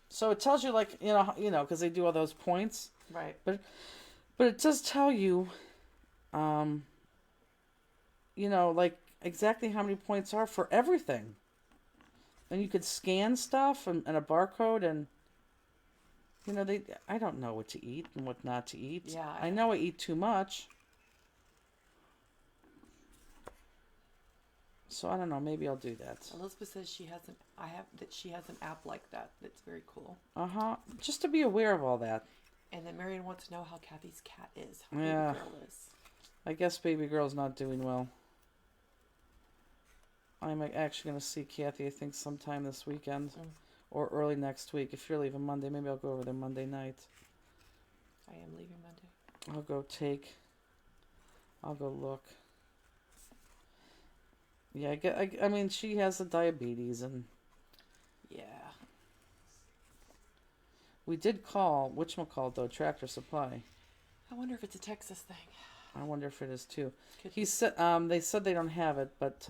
So it tells you, like, you know, because they do all those points. Right. But it does tell you, you know, like exactly how many points are for everything. And you could scan stuff and a barcode and, you know, I don't know what to eat and what not to eat. Yeah. I know I eat too much. So I don't know, maybe I'll do that. Elizabeth says she has an app like that that's very cool. Uh-huh. Just to be aware of all that. And then Marion wants to know how Kathy's cat is. How Yeah. baby girl is. I guess baby girl's not doing well. I'm actually going to see Kathy, I think, sometime this weekend or early next week. If you're leaving Monday, maybe I'll go over there Monday night. I am leaving Monday. I'll go look. Yeah, I mean, she has the diabetes, and Yeah. we did call, whatchamacallit though, Tractor Supply. I wonder if it's a Texas thing. I wonder if it is too. Could He be. said, they said they don't have it, but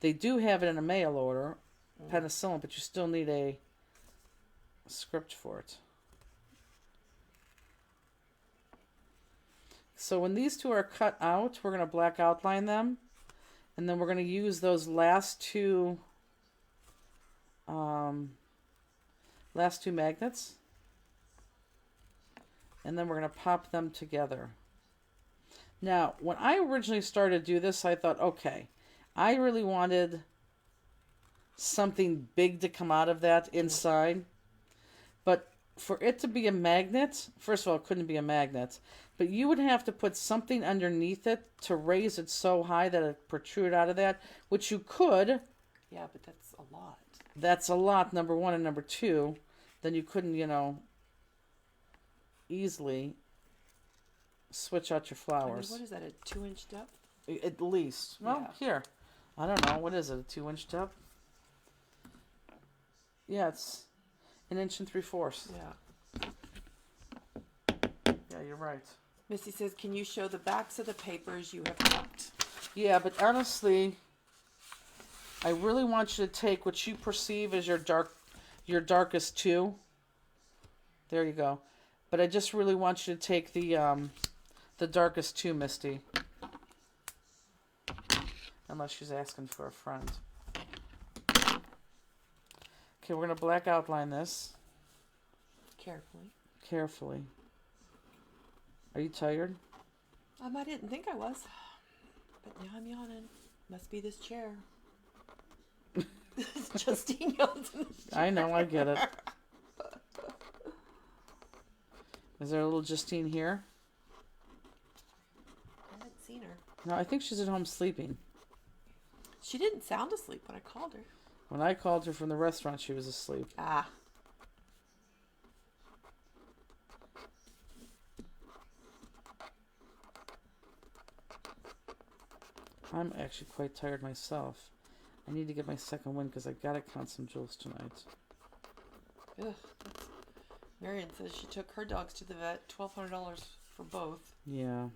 they do have it in a mail order, penicillin, but you still need a script for it. So when these two are cut out, we're going to black outline them, and then we're going to use those last two magnets, and then we're going to pop them together. Now, when I originally started to do this, I thought, okay, I really wanted something big to come out of that inside. But for it to be a magnet, first of all, it couldn't be a magnet. But you would have to put something underneath it to raise it so high that it protrude out of that, which you could. Yeah, but that's a lot. That's a lot, number one. And number two, then you couldn't, easily switch out your flowers. I mean, what is that, a 2-inch depth? At least. Well, Yeah. here. I don't know. What is it, a 2-inch depth? Yeah, it's 1 3/4. Yeah. Yeah, you're right. Missy says, can you show the backs of the papers you have cut? Yeah, but honestly, I really want you to take what you perceive as your darkest two. There you go. But I just really want you to take the darkest two, Misty. Unless she's asking for a friend. Okay, we're going to black outline this. Carefully. Are you tired? I didn't think I was. But now I'm yawning. Must be this chair. Justine yawns in this chair. I know, I get it. Is there a little Justine here? I haven't seen her. No, I think she's at home sleeping. She didn't sound asleep when I called her. When I called her from the restaurant, she was asleep. Ah. I'm actually quite tired myself. I need to get my second win because I gotta count some jewels tonight. Ugh. Marion says she took her dogs to the vet, $1,200 for both. Yeah.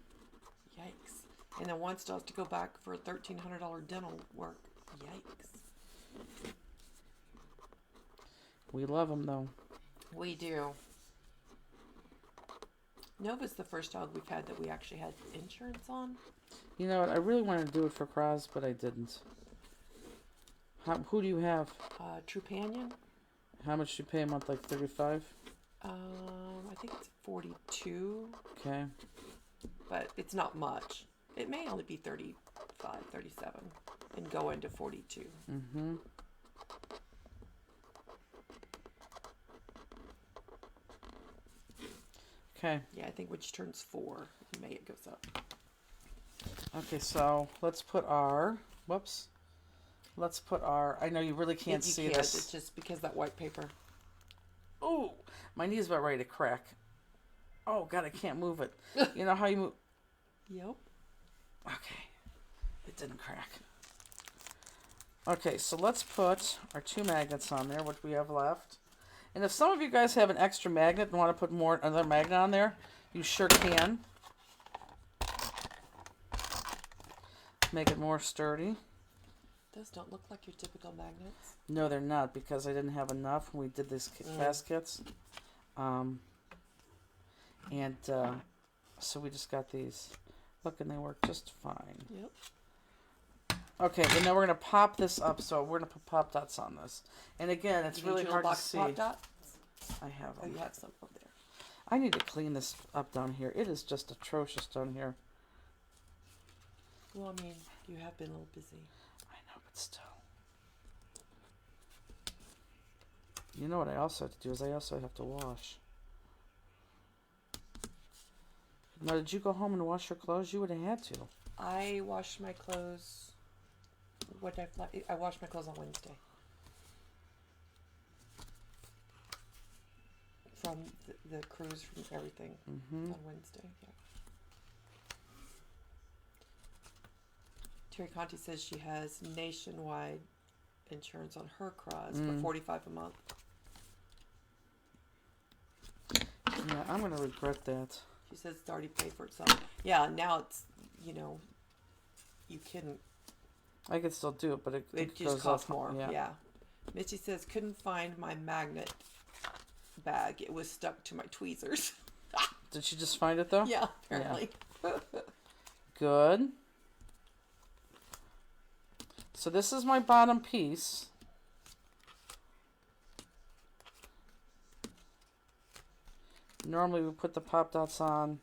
Yikes. And then wants us to go back for $1,300 dental work. Yikes. We love them though. We do. Nova's the first dog we've had that we actually had insurance on. You know what? I really wanted to do it for Kraz, but I didn't. Who do you have? Trupanion. How much do you pay a month? Like $35? I think it's 42. Okay. But it's not much. It may only be 35, 37 and go into 42. Mm-hmm. Okay. Yeah, I think when she turns 4 in May it goes up. Okay, so let's put our... Whoops. Let's put our... I know you really can't see this. It's just because that white paper. Oh, my knee's about ready to crack. Oh, God, I can't move it. You know how you move... Yep. Okay. It didn't crack. Okay, so let's put our 2 magnets on there, what we have left. And if some of you guys have an extra magnet and want to put another magnet on there, you sure can. Make it more sturdy. Those don't look like your typical magnets. No, they're not, because I didn't have enough when we did these fast kits. So we just got these. Look, and they work just fine. Yep. Okay, and now we're going to pop this up, so we're going to put pop dots on this. And again, it's really hard to see. Pop dots? I have Oh, them. you have some over there. I need to clean this up down here. It is just atrocious down here. Well, I mean, you have been a little busy. I know, but still. You know what I also have to do is I also have to wash. Now, did you go home and wash your clothes? You would have had to. I washed my clothes What did I fly? I washed my clothes on Wednesday. From the cruise, from everything on Wednesday. Yeah. Terry Conti says she has nationwide insurance on her cruise for $45 a month. Yeah, I'm gonna regret that. She says it's already paid for itself. Yeah, now it's, you couldn't. I could still do it, but It just goes costs up. more. Yeah. Mitzi says couldn't find my magnet bag. It was stuck to my tweezers. Did she just find it though? Yeah, apparently. Yeah. Good. So this is my bottom piece. Normally we put the pop dots on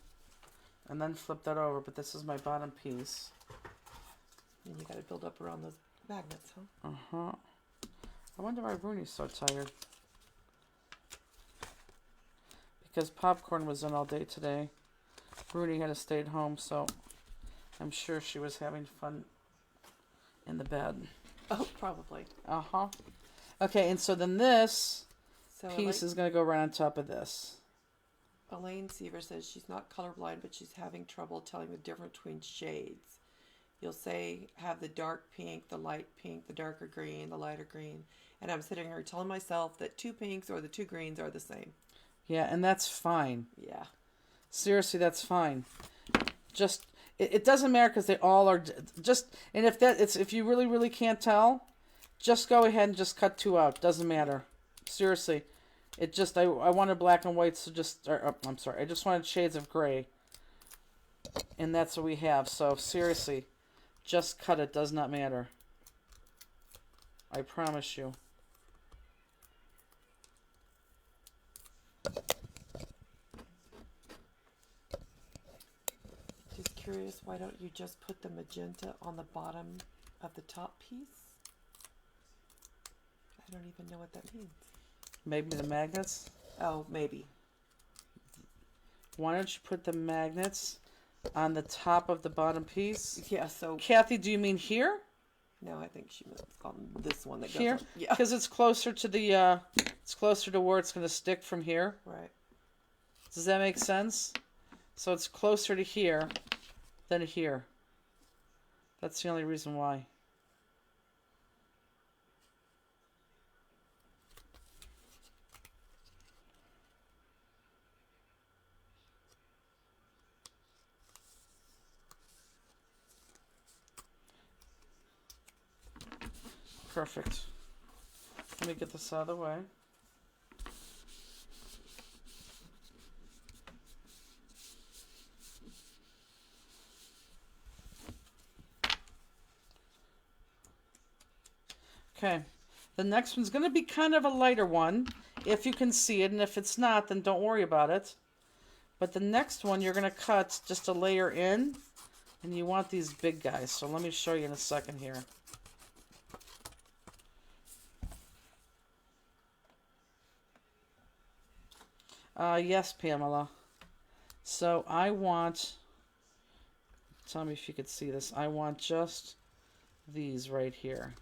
and then flip that over, but this is my bottom piece. And you got to build up around those magnets, huh? Uh-huh. I wonder why Rooney's so tired. Because popcorn was in all day today. Rooney had to stay at home, so I'm sure she was having fun in the bed. Oh, probably. Uh-huh. Okay, and so then this So piece is going to go right on top of this. Elaine Seaver says she's not colorblind, but she's having trouble telling the difference between shades. You'll say, have the dark pink, the light pink, the darker green, the lighter green. And I'm sitting here telling myself that 2 pinks or the 2 greens are the same. Yeah, and that's fine. Yeah. Seriously, that's fine. Just, it doesn't matter because they all are just, and if you really, really can't tell, just go ahead and just cut 2 out. Doesn't matter. Seriously. It just, I wanted black and white, so just, I'm sorry, I just wanted shades of gray. And that's what we have. So, seriously, just cut it. Does not matter. I promise you. Just curious, why don't you just put the magenta on the bottom of the top piece? I don't even know what that means. Maybe the magnets? Oh, maybe. Why don't you put the magnets on the top of the bottom piece? Yeah, so... Kathy, do you mean here? No, I think she meant on this one that goes Here? on. Yeah. Because it's closer to the, it's closer to where it's going to stick from here. Right. Does that make sense? So it's closer to here than here. That's the only reason why. Perfect. Let me get this out of the way. Okay, the next one's going to be kind of a lighter one, if you can see it, and if it's not, then don't worry about it. But the next one, you're going to cut just a layer in, and you want these big guys. So let me show you in a second here. Yes, Pamela. So I want, tell me if you could see this, I want just these right here.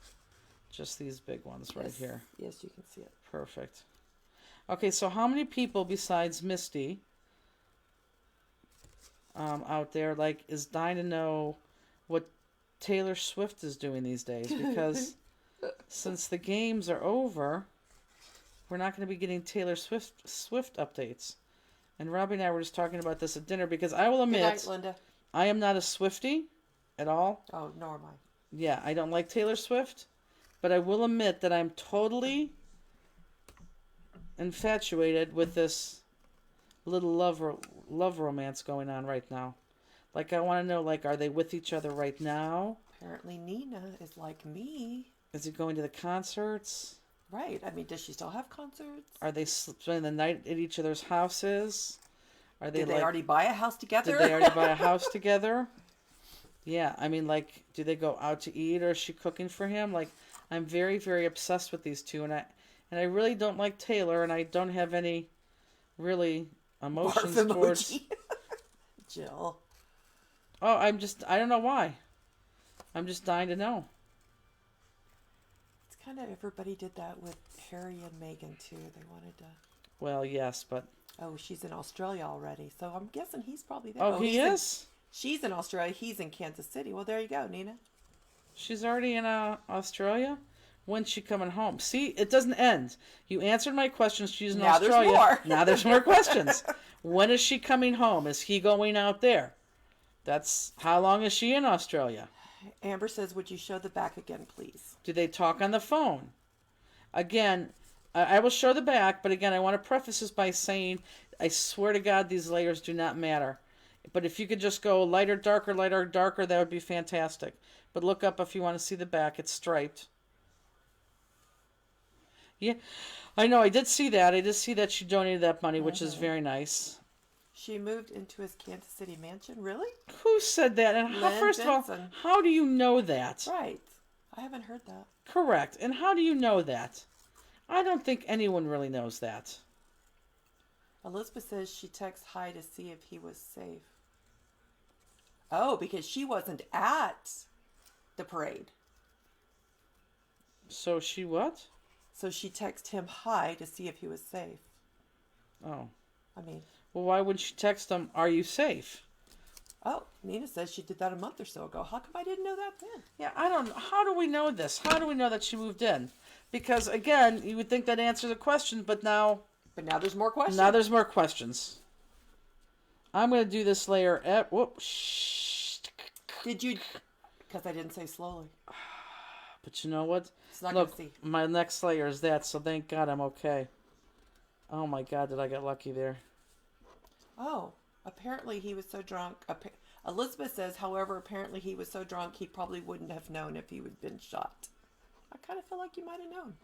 Just these big ones right here. Yes, you can see it. Perfect. Okay, so how many people besides Misty out there is dying to know what Taylor Swift is doing these days? Because since the games are over, we're not going to be getting Taylor Swift updates. And Robbie and I were just talking about this at dinner because I will admit, Good night, Linda. I am not a Swiftie at all. Oh, nor am I. Yeah, I don't like Taylor Swift. But I will admit that I'm totally infatuated with this little love romance going on right now. I want to know, are they with each other right now? Apparently Nina is like me. Is he going to the concerts? Right. I mean, does she still have concerts? Are they spending the night at each other's houses? Are they Did they already buy a house together? Did they already buy a house together? Yeah, I mean, do they go out to eat, or is she cooking for him? I'm very, very obsessed with these two, and I really don't like Taylor, and I don't have any really emotions towards Jill. Oh, I don't know why. I'm just dying to know. kind of everybody did that with Harry and Meghan too. They wanted to. Well, yes, but... Oh, she's in Australia already, so I'm guessing he's probably there. Oh, he is? She's in Australia. He's in Kansas City. Well, there you go, Nina. She's already in Australia? When's she coming home? See, it doesn't end. You answered my questions. She's in Australia. There's more. Now there's more questions. When is she coming home? Is he going out there? That's... How long is she in Australia? Amber says, would you show the back again, please? Do they talk on the phone? Again, I will show the back, but again, I want to preface this by saying, I swear to God, these layers do not matter. But if you could just go lighter, darker, that would be fantastic. But look up if you want to see the back. It's striped. Yeah, I know. I did see that. I did see that she donated that money, which is very nice. She moved into his Kansas City mansion? Really? Who said that? And how, first of all, how do you know that? Right. I haven't heard that. Correct. And how do you know that? I don't think anyone really knows that. Elizabeth says she texts hi to see if he was safe. Oh, because she wasn't at the parade. So she what? So she texted him hi to see if he was safe. Oh. I mean... Well, why wouldn't she text him, are you safe? Oh, Nina says she did that a month or so ago. How come I didn't know that then? Yeah, I don't know. How do we know this? How do we know that she moved in? Because, again, you would think that answers the question, but now... But now there's more questions. Now there's more questions. I'm going to do this layer at... Whoop. Shh. Did you... Because I didn't say slowly. But you know what? It's not Look, going to see. My next layer is that, so thank God I'm okay. Oh my God, did I get lucky there. Oh, apparently he was so drunk. Elizabeth says, however, apparently he was so drunk he probably wouldn't have known if he had been shot. I kind of feel like you might have known.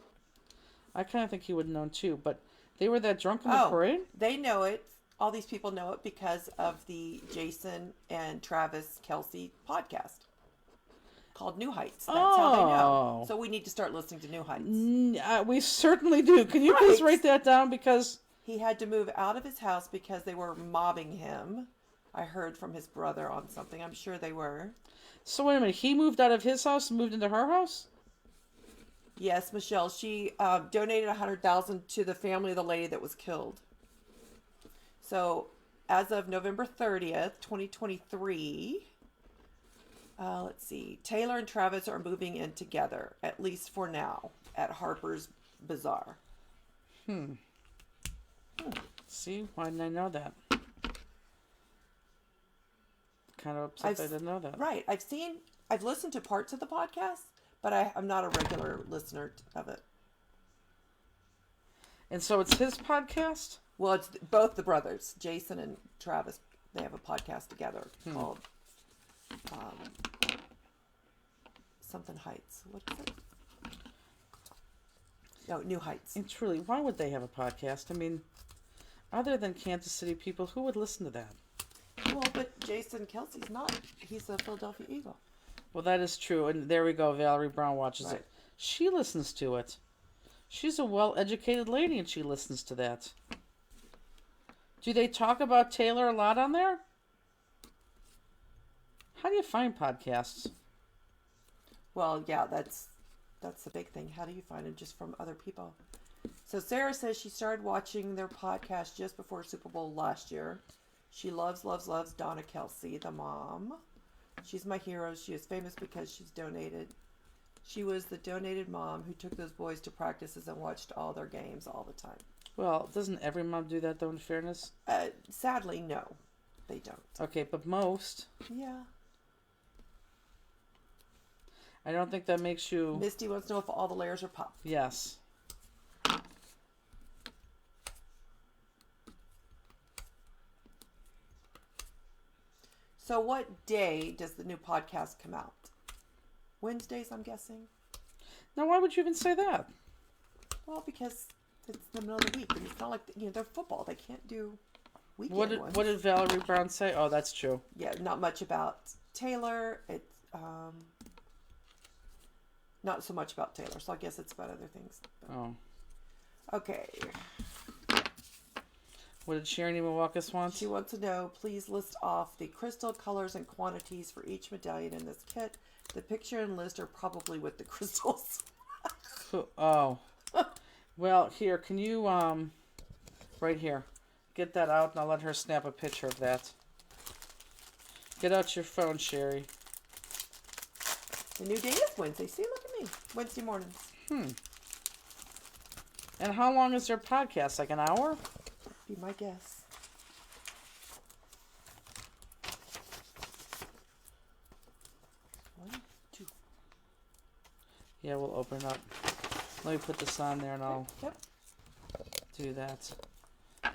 I kind of think he would have known too, but they were that drunk in the parade? They know it. All these people know it because of the Jason and Travis Kelce podcast called New Heights. That's how they know. So we need to start listening to New Heights. We certainly do. Can you please write that down? Because... He had to move out of his house because they were mobbing him. I heard from his brother on something. I'm sure they were. So wait a minute. He moved out of his house and moved into her house? Yes, Michelle. She donated $100,000 to the family of the lady that was killed. So as of November 30th, 2023, let's see. Taylor and Travis are moving in together, at least for now, at Harper's Bazaar. See, why didn't I know that? Kind of upset I didn't know that. Right. I've listened to parts of the podcast, but I'm not a regular listener of it. And so it's his podcast? Well, it's both the brothers, Jason and Travis. They have a podcast together called something Heights. What is it? No, New Heights. And truly, why would they have a podcast? I mean... Other than Kansas City people, who would listen to that? Well, but Jason Kelce's not. He's a Philadelphia Eagle. Well, that is true. And there we go. Valerie Brown watches it. She listens to it. She's a well-educated lady, and she listens to that. Do they talk about Taylor a lot on there? How do you find podcasts? Well, yeah, that's the big thing. How do you find it? Just from other people? So Sarah says she started watching their podcast just before Super Bowl last year. She loves Donna Kelce, the mom. She's my hero. She is famous because she's donated. She was the donated mom who took those boys to practices and watched all their games all the time. Well, doesn't every mom do that, though, in fairness? Sadly, no. They don't. Okay, but most. Yeah. I don't think that makes you... Misty wants to know if all the layers are popped. Yes. So what day does the new podcast come out? Wednesdays, I'm guessing. Now, why would you even say that? Well, because it's the middle of the week, and it's not like they're football. They can't do weekend ones. What did Valerie Brown say? Oh, that's true. Yeah, not much about Taylor. It's not so much about Taylor. So I guess it's about other things. Oh. Okay. What did Sharon Iwawakis want? She wants to know, please list off the crystal colors and quantities for each medallion in this kit. The picture and list are probably with the crystals. Oh. Well, here, can you, right here, get that out and I'll let her snap a picture of that. Get out your phone, Sherry. The new day is Wednesday. See, look at me. Wednesday mornings. And how long is their podcast? Like an hour? Be my guess. One, two. Yeah, we'll open it up. Let me put this on there and I'll Yep. do that.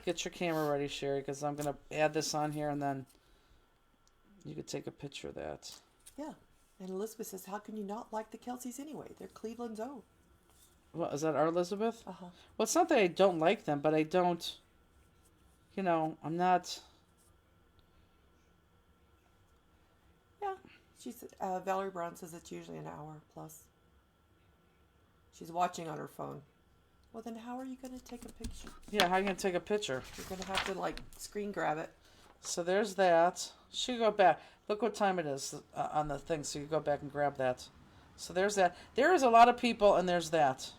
Get your camera ready, Sherry, because I'm going to add this on here and then you could take a picture of that. Yeah. And Elizabeth says, how can you not like the Kelseys anyway? They're Cleveland's own. Well, is that our Elizabeth? Uh-huh. Well, it's not that I don't like them, but I don't, I'm not. Yeah. She's Valerie Brown says it's usually an hour plus. She's watching on her phone. Well, then how are you going to take a picture? Yeah, how are you going to take a picture? You're going to have to, screen grab it. So there's that. She can go back. Look what time it is on the thing, so you go back and grab that. So there's that. There is a lot of people, and there's that.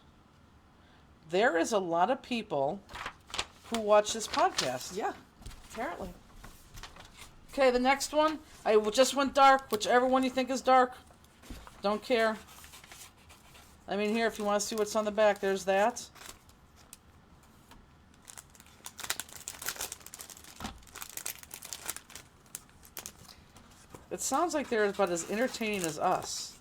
There is a lot of people who watch this podcast. Yeah, apparently. Okay, the next one. I just went dark. Whichever one you think is dark. Don't care. I mean, here, if you want to see what's on the back, there's that. It sounds like they're about as entertaining as us.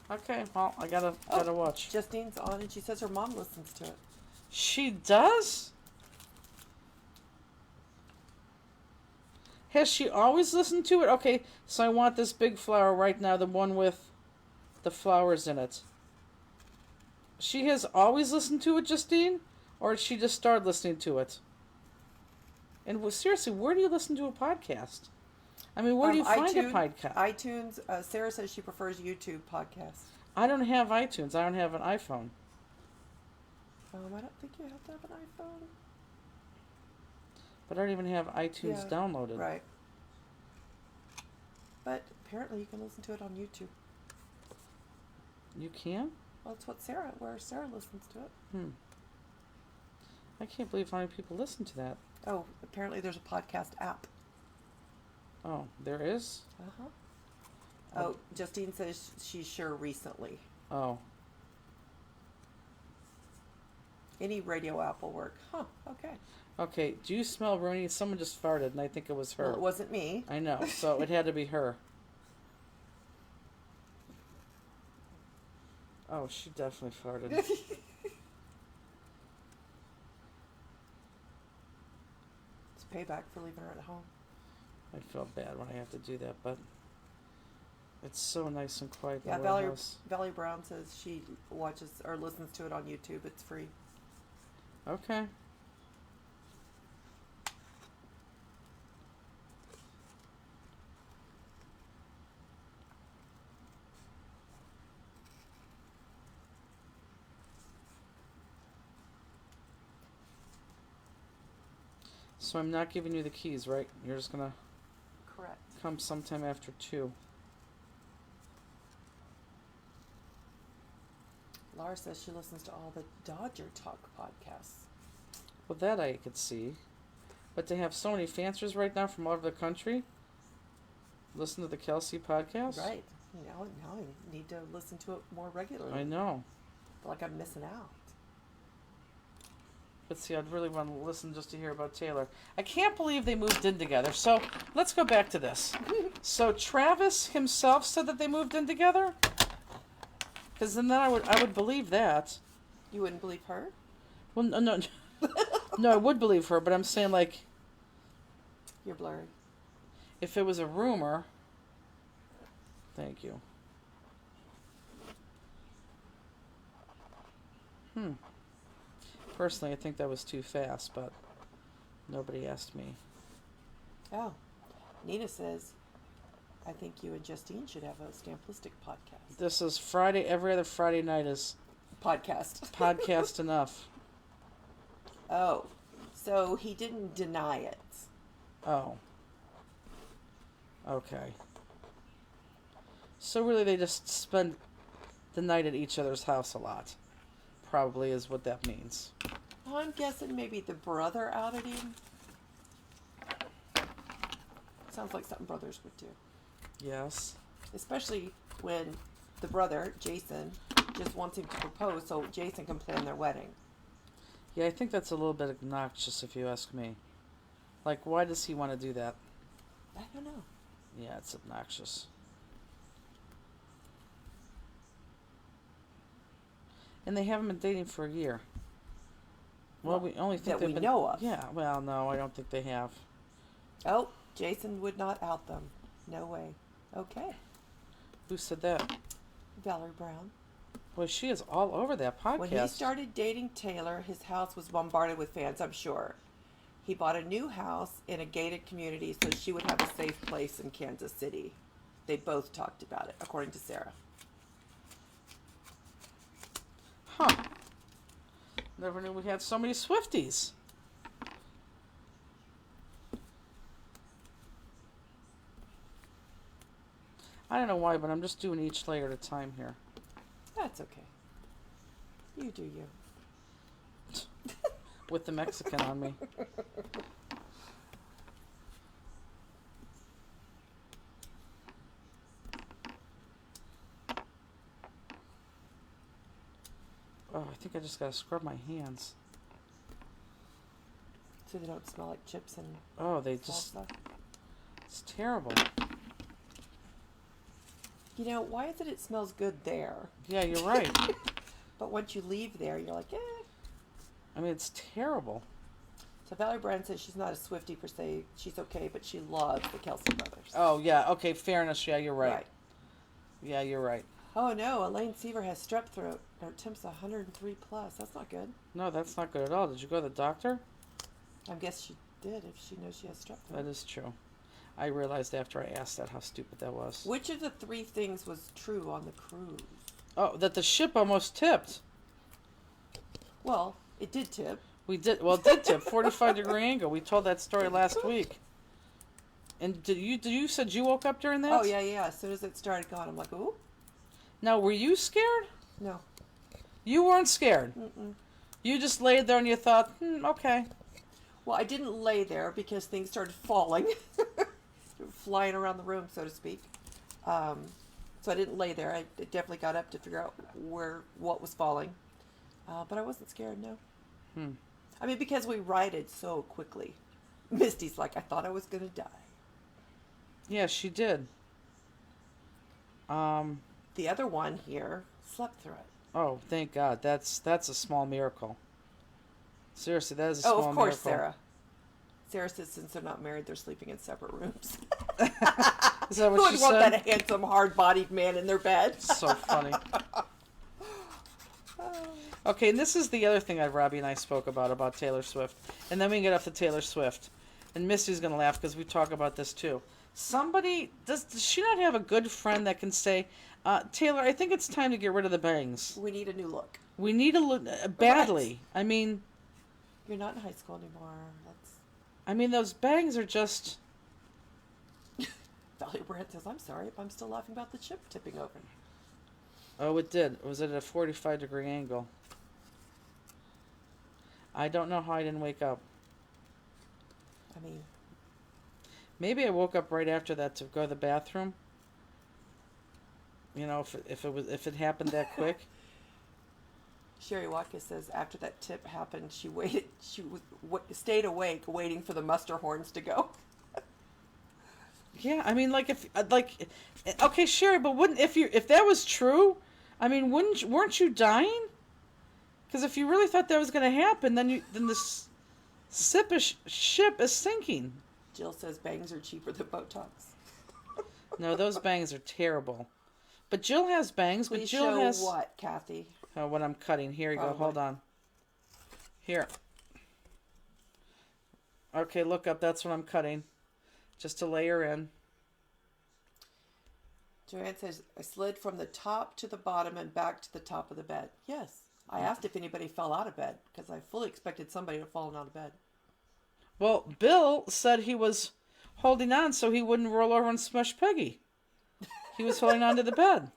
Okay, well, I gotta watch. Justine's on, and she says her mom listens to it. She does? Has she always listened to it? Okay, so I want this big flower right now, the one with the flowers in it. She has always listened to it, Justine? Or did she just start listening to it? And seriously, where do you listen to a podcast? I mean, where do you find a podcast? iTunes. Sarah says she prefers YouTube podcasts. I don't have iTunes. I don't have an iPhone. I don't think you have to have an iPhone. But I don't even have iTunes downloaded. Right. But apparently you can listen to it on YouTube. You can? Well, that's where Sarah listens to it. I can't believe how many people listen to that. Oh, apparently there's a podcast app. Oh, there is? Uh-huh. Oh, Justine says she's sure recently. Oh. Any radio app will work. Huh, okay. Okay, do you smell Rooney? Someone just farted, and I think it was her. Well, it wasn't me. I know, so it had to be her. Oh, she definitely farted. It's payback for leaving her at home. I feel bad when I have to do that, but it's so nice and quiet. Yeah, in the house. Valerie Brown says she watches or listens to it on YouTube. It's free. Okay. So I'm not giving you the keys, right? You're just gonna Correct. come sometime after 2. Laura says she listens to all the Dodger Talk podcasts. Well, that I could see. But to have so many fansers right now from all over the country listen to the Kelsey podcast? Right. Now I need to listen to it more regularly. I know. I feel like I'm missing out. But see, I'd really want to listen just to hear about Taylor. I can't believe they moved in together. So let's go back to this. So Travis himself said that they moved in together? Because then I would believe that. You wouldn't believe her? Well, no. No, I would believe her, but I'm saying, like, You're blurry. if it was a rumor. Thank you. Personally, I think that was too fast, but nobody asked me. Oh. Nina says, I think you and Justine should have a Stamplistic podcast. This is Friday. Every other Friday night is Podcast. podcast enough. Oh. So he didn't deny it. Oh. Okay. So really they just spend the night at each other's house a lot. Probably is what that means. Well, I'm guessing maybe the brother outed him. Sounds like something brothers would do. Yes. Especially when the brother, Jason, just wants him to propose so Jason can plan their wedding. Yeah, I think that's a little bit obnoxious if you ask me. Like, why does he want to do that? I don't know. Yeah, it's obnoxious. And they haven't been dating for a year. Well, we only think that we know of. Yeah, well, no, I don't think they have. Oh, Jason would not out them. No way. Okay. Who said that? Valerie Brown. Boy, she is all over that podcast. When he started dating Taylor, his house was bombarded with fans, I'm sure. He bought a new house in a gated community so she would have a safe place in Kansas City. They both talked about it, according to Sarah. Huh. Never knew we had so many Swifties. I don't know why, but I'm just doing each layer at a time here. That's okay. You do you. With the Mexican on me. Oh, I think I just gotta scrub my hands. So they don't smell like chips and Oh, they salsa. just... It's terrible. You know, why is it smells good there? Yeah, you're right. But once you leave there, you're like, eh. I mean, it's terrible. So Valerie Brand says she's not a Swiftie per se. She's okay, but she loves the Kelsey brothers. Oh, yeah. Okay, fairness. Yeah, you're right. Right. Yeah, you're right. Oh, no. Elaine Seaver has strep throat. Her temp's 103 plus. That's not good. No, that's not good at all. Did you go to the doctor? I guess she did if she knows she has strep throat. That is true. I realized after I asked that how stupid that was. Which of the three things was true on the cruise? Oh, that the ship almost tipped. Well, it did tip. We did. Well, it did tip. 45-degree angle. We told that story last week. And did you said you woke up during that? Oh, yeah. As soon as it started going, I'm like, ooh. Now, were you scared? No. You weren't scared. Mm-mm. You just laid there and you thought, okay. Well, I didn't lay there because things started falling. Flying around the room, so to speak. So I didn't lay there. I definitely got up to figure out what was falling. But I wasn't scared, no. I mean, because we righted so quickly. Misty's like, I thought I was going to die. Yeah, she did. The other one here slept through it. Oh, thank God. That's a small miracle. Seriously, that is a small miracle. Oh, of course, Sarah. Sarah says since they're not married, they're sleeping in separate rooms. Is that what Who she would want said? that handsome, hard-bodied man in their bed? So funny. Okay, and this is the other thing that Robbie and I spoke about Taylor Swift. And then we can get off to Taylor Swift. And Misty's going to laugh because we talk about this too. Does she not have a good friend that can say, Taylor, I think it's time to get rid of the bangs. We need a new look. We need a look badly. Right. I mean... You're not in high school anymore. Those bangs are just... Valerie Brand says, I'm sorry if I'm still laughing about the ship tipping over. Oh, it did. It was at a 45-degree angle. I don't know how I didn't wake up. I mean... Maybe I woke up right after that to go to the bathroom. You know, if it happened that quick. Sherry Watkins says after that tip happened, she stayed awake waiting for the muster horns to go. Yeah, I mean, okay, Sherry, but if that was true, I mean, weren't you dying? Because if you really thought that was going to happen, then this ship is sinking. Jill says bangs are cheaper than Botox. No, those bangs are terrible. But Jill has bangs. Please but Jill show has what, Kathy? Oh, what I'm cutting. Here you go. Hold on. Here. Okay, look up. That's what I'm cutting. Just to layer in. Joanne says, I slid from the top to the bottom and back to the top of the bed. Yes. I asked if anybody fell out of bed because I fully expected somebody to fall out of bed. Well, Bill said he was holding on so he wouldn't roll over and smush Peggy. He was holding onto the bed.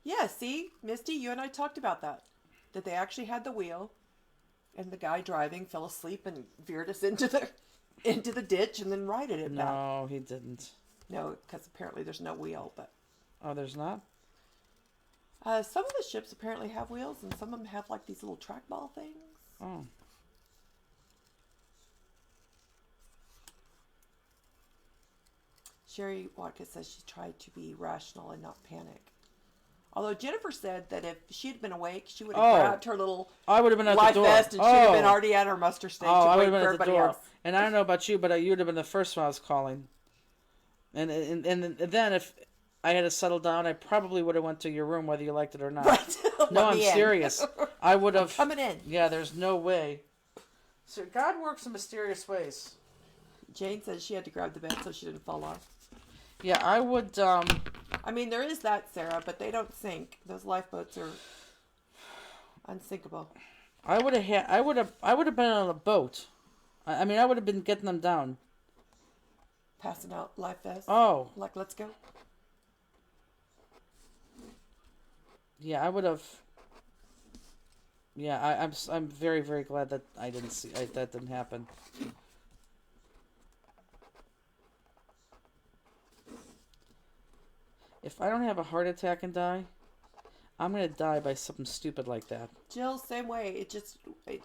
Yeah, see, Misty, you and I talked about that. That they actually had the wheel, and the guy driving fell asleep and veered us into the ditch and then righted it back. No, he didn't. No, because apparently there's no wheel. But Oh, there's not? some of the ships apparently have wheels, and some of them have like these little trackball things. Oh. Sherry Watkins says she tried to be rational and not panic. Although Jennifer said that if she had been awake, she would have grabbed her little I would have been at life the door. vest and she would have been already at her muster station I would waiting have for been at the everybody door. else. And I don't know about you, but you would have been the first one I was calling. And then if I had to settle down, I probably would have went to your room whether you liked it or not. Right. No, I'm serious. I would have. Coming in. Yeah, there's no way. So God works in mysterious ways. Jane says she had to grab the bed so she didn't fall off. Yeah, I would. I mean, there is that, Sarah, but they don't sink. Those lifeboats are unsinkable. I would have. I would have been on a boat. I mean, I would have been getting them down. Passing out life vests. Oh. Like, let's go. Yeah, I would have. Yeah, I'm very, very glad that I didn't see that didn't happen. If I don't have a heart attack and die, I'm gonna die by something stupid like that. Jill, same way. It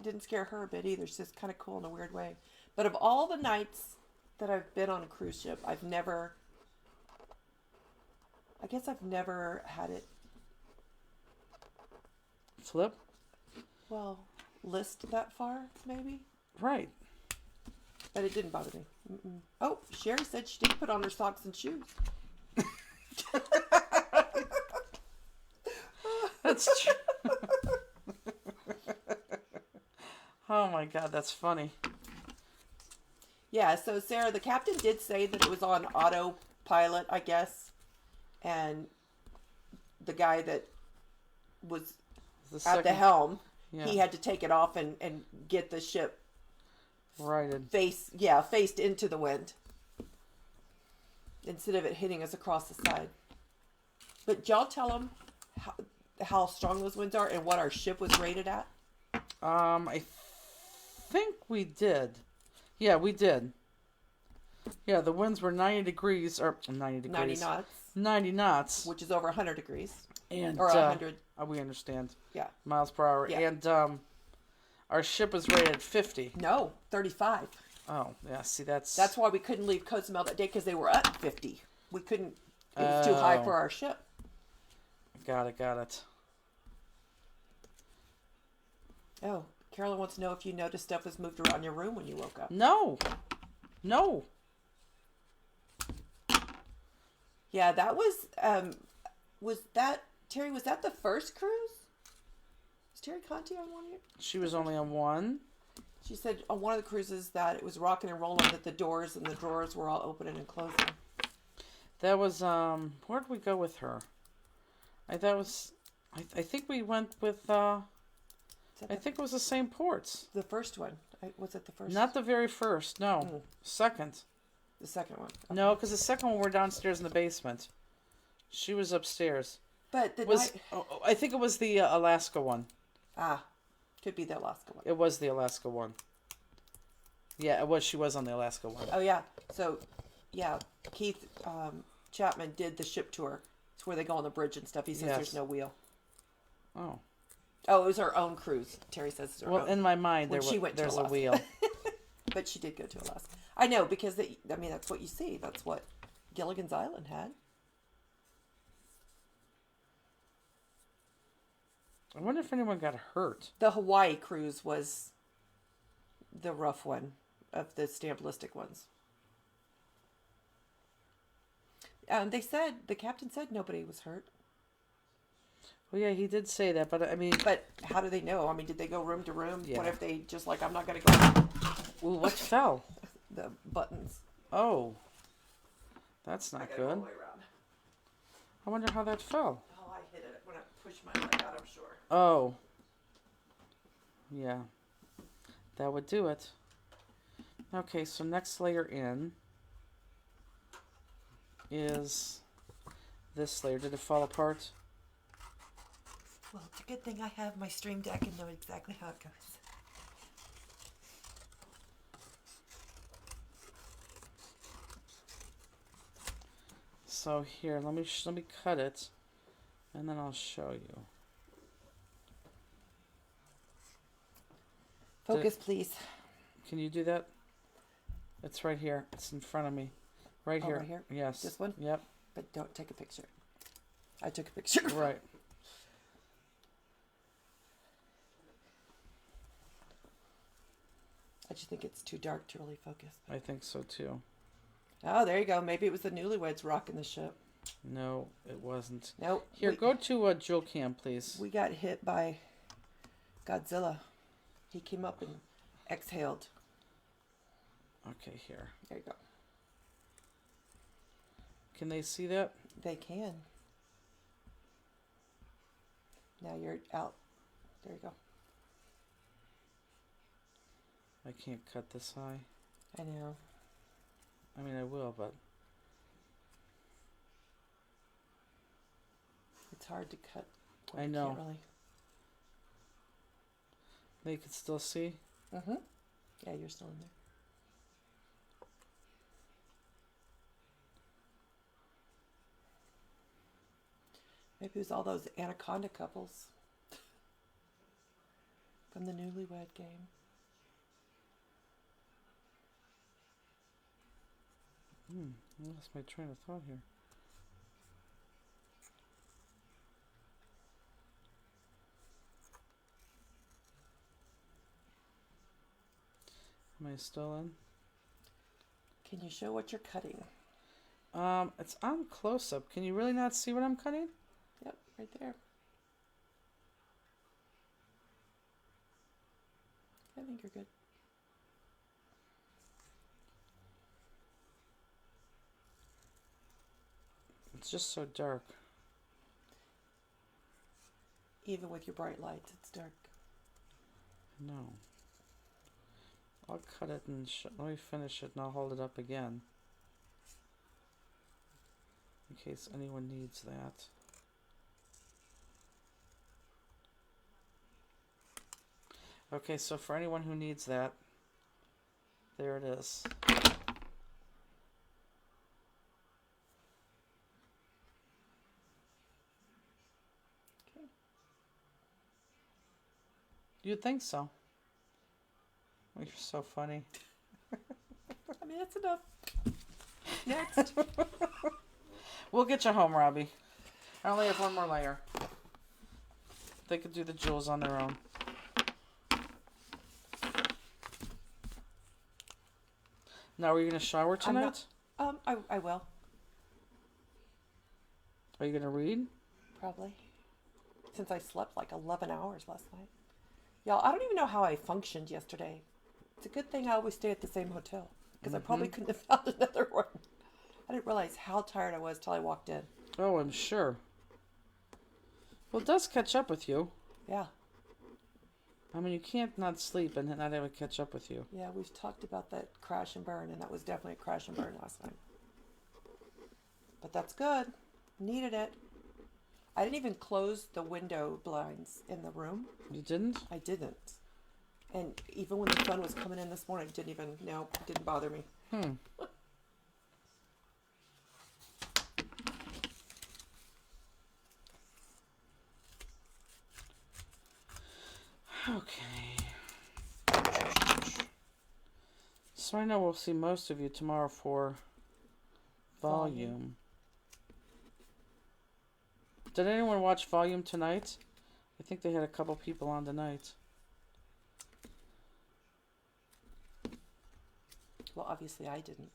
didn't scare her a bit either. It's just kind of cool in a weird way. But of all the nights that I've been on a cruise ship, I guess I've never had it, Flip? well, list that far, maybe. Right. But it didn't bother me. Mm-mm. Oh, Sherry said she did put on her socks and shoes. That's true. Oh my God, that's funny. Yeah, so Sarah, the captain did say that it was on autopilot, I guess. And the guy that was at the helm, he had to take it off and get the ship righted. Faced into the wind. Instead of it hitting us across the side. But y'all tell them how strong those winds are and what our ship was rated at? I think we did. Yeah, we did. Yeah, the winds were 90 degrees, or 90 degrees. 90 knots. 90 knots. Which is over 100 degrees. And, or 100. We understand. Yeah. Miles per hour. Yeah. And our ship was rated 50. No, 35. Oh, yeah, see, that's why we couldn't leave Cozumel that day, because they were at 50. We couldn't, it was too high for our ship. Got it. Oh, Carolyn wants to know if you noticed stuff was moved around your room when you woke up. No. Yeah, that was Terry, was that the first cruise? Was Terry Conti on one here? She was only on one. She said on one of the cruises that it was rocking and rolling, that the doors and the drawers were all opening and closing. That was, where did we go with her? I think we went with, I think it was the same ports. The first one. Was it the first? Not the very first, no. Second. The second one. Okay. No, because the second one we're downstairs in the basement. She was upstairs. But the I think it was the Alaska one. Could be the Alaska one. It was the Alaska one. Yeah, it was. She was on the Alaska one. Oh, yeah. So, yeah, Keith Chapman did the ship tour. It's where they go on the bridge and stuff. He says there's no wheel. Oh. Oh, it was her own cruise. Terry says it's her own. In my mind, there's a wheel. But she did go to Alaska. I know, because, that's what you see. That's what Gilligan's Island had. I wonder if anyone got hurt. The Hawaii cruise was the rough one of the Stamp-listic ones. The captain said nobody was hurt. Well, yeah, he did say that, but I mean... But how do they know? I mean, did they go room to room? Yeah. What if they just I'm not going to go... Ooh, what fell? The buttons. Oh. That's not good. All the way around. I wonder how that fell. Oh, I hit it when I pushed my leg out, I'm sure. Oh. Yeah. That would do it. Okay, so next layer in. is this layer. Did it fall apart? Well, it's a good thing I have my Stream Deck and know exactly how it goes. So here, let me cut it, and then I'll show you. Focus, please. Can you do that? It's right here. It's in front of me. Right Oh, here. right here? Yes. This one? Yep. But don't take a picture. I took a picture. Right. I just think it's too dark to really focus. I think so too. Oh, there you go. Maybe it was the newlyweds rocking the ship. No, it wasn't. Nope. Here, go to Jewel Cam, please. We got hit by Godzilla. He came up and exhaled. Okay, here. There you go. Can they see that? They can. Now you're out. There you go. I can't cut this high. I know. I mean, I will, but It's hard to cut. I know. Can't really. They can still see. Mm-hmm. Yeah, you're still in there. Maybe it was all those anaconda couples from the newlywed game. I lost my train of thought here. Am I still in? Can you show what you're cutting? It's on close up. Can you really not see what I'm cutting? Yep, right there. I think you're good. It's just so dark. Even with your bright lights, it's dark. No. I'll cut it and let me finish it and I'll hold it up again. In case anyone needs that. Okay, so for anyone who needs that, there it is. Okay. You'd think so. You're so funny. I mean, that's enough. Next. We'll get you home, Robbie. I only have one more layer. They could do the jewels on their own. Now, are you going to shower tonight? I will. Are you going to read? Probably. Since I slept like 11 hours last night. Y'all, I don't even know how I functioned yesterday. It's a good thing I always stay at the same hotel. Because I probably couldn't have found another one. I didn't realize how tired I was till I walked in. Oh, I'm sure. Well, it does catch up with you. Yeah. I mean, you can't not sleep and not have it catch up with you. Yeah, we've talked about that crash and burn, and that was definitely a crash and burn last night. But that's good. Needed it. I didn't even close the window blinds in the room. You didn't? I didn't. And even when the sun was coming in this morning, it didn't bother me. Okay. So I know we'll see most of you tomorrow for Volume. Did anyone watch Volume tonight? I think they had a couple people on tonight. Well, obviously I didn't.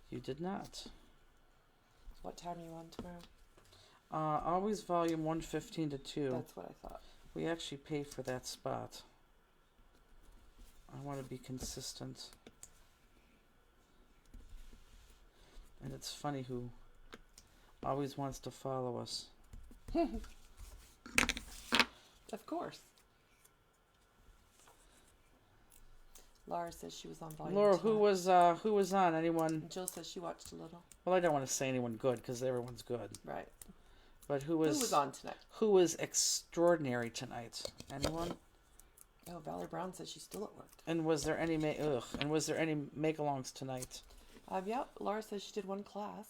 You did not. What time are you on tomorrow? Always Volume 115 to 2. That's what I thought. We actually pay for that spot. I want to be consistent. And it's funny who always wants to follow us. Of course. Laura says she was on volume. Laura, tonight. who was on? Anyone? And Jill says she watched a little. Well, I don't want to say anyone good because everyone's good. Right. But Who was on tonight? Who was extraordinary tonight? Anyone? Oh, Valerie Brown says she's still at work. And was there any make-alongs tonight? Yeah, Laura says she did one class.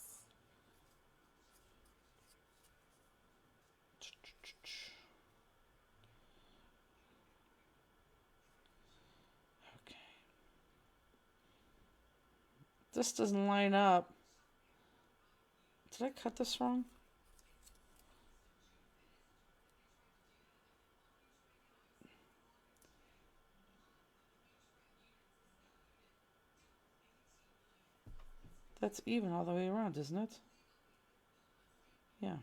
Okay. This doesn't line up. Did I cut this wrong? That's even all the way around, isn't it? Yeah.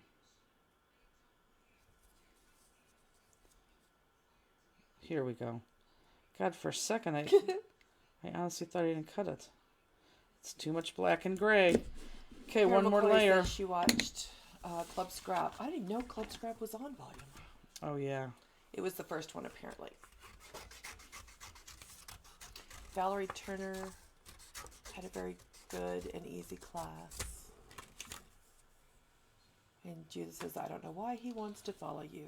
Here we go. God, for a second, I honestly thought I didn't cut it. It's too much black and gray. Okay, Carol one more McCoy layer. says she watched Club Scrap. I didn't know Club Scrap was on volume. Oh, yeah. It was the first one, apparently. Valerie Turner had a very good and easy class. And Judith says, I don't know why he wants to follow you.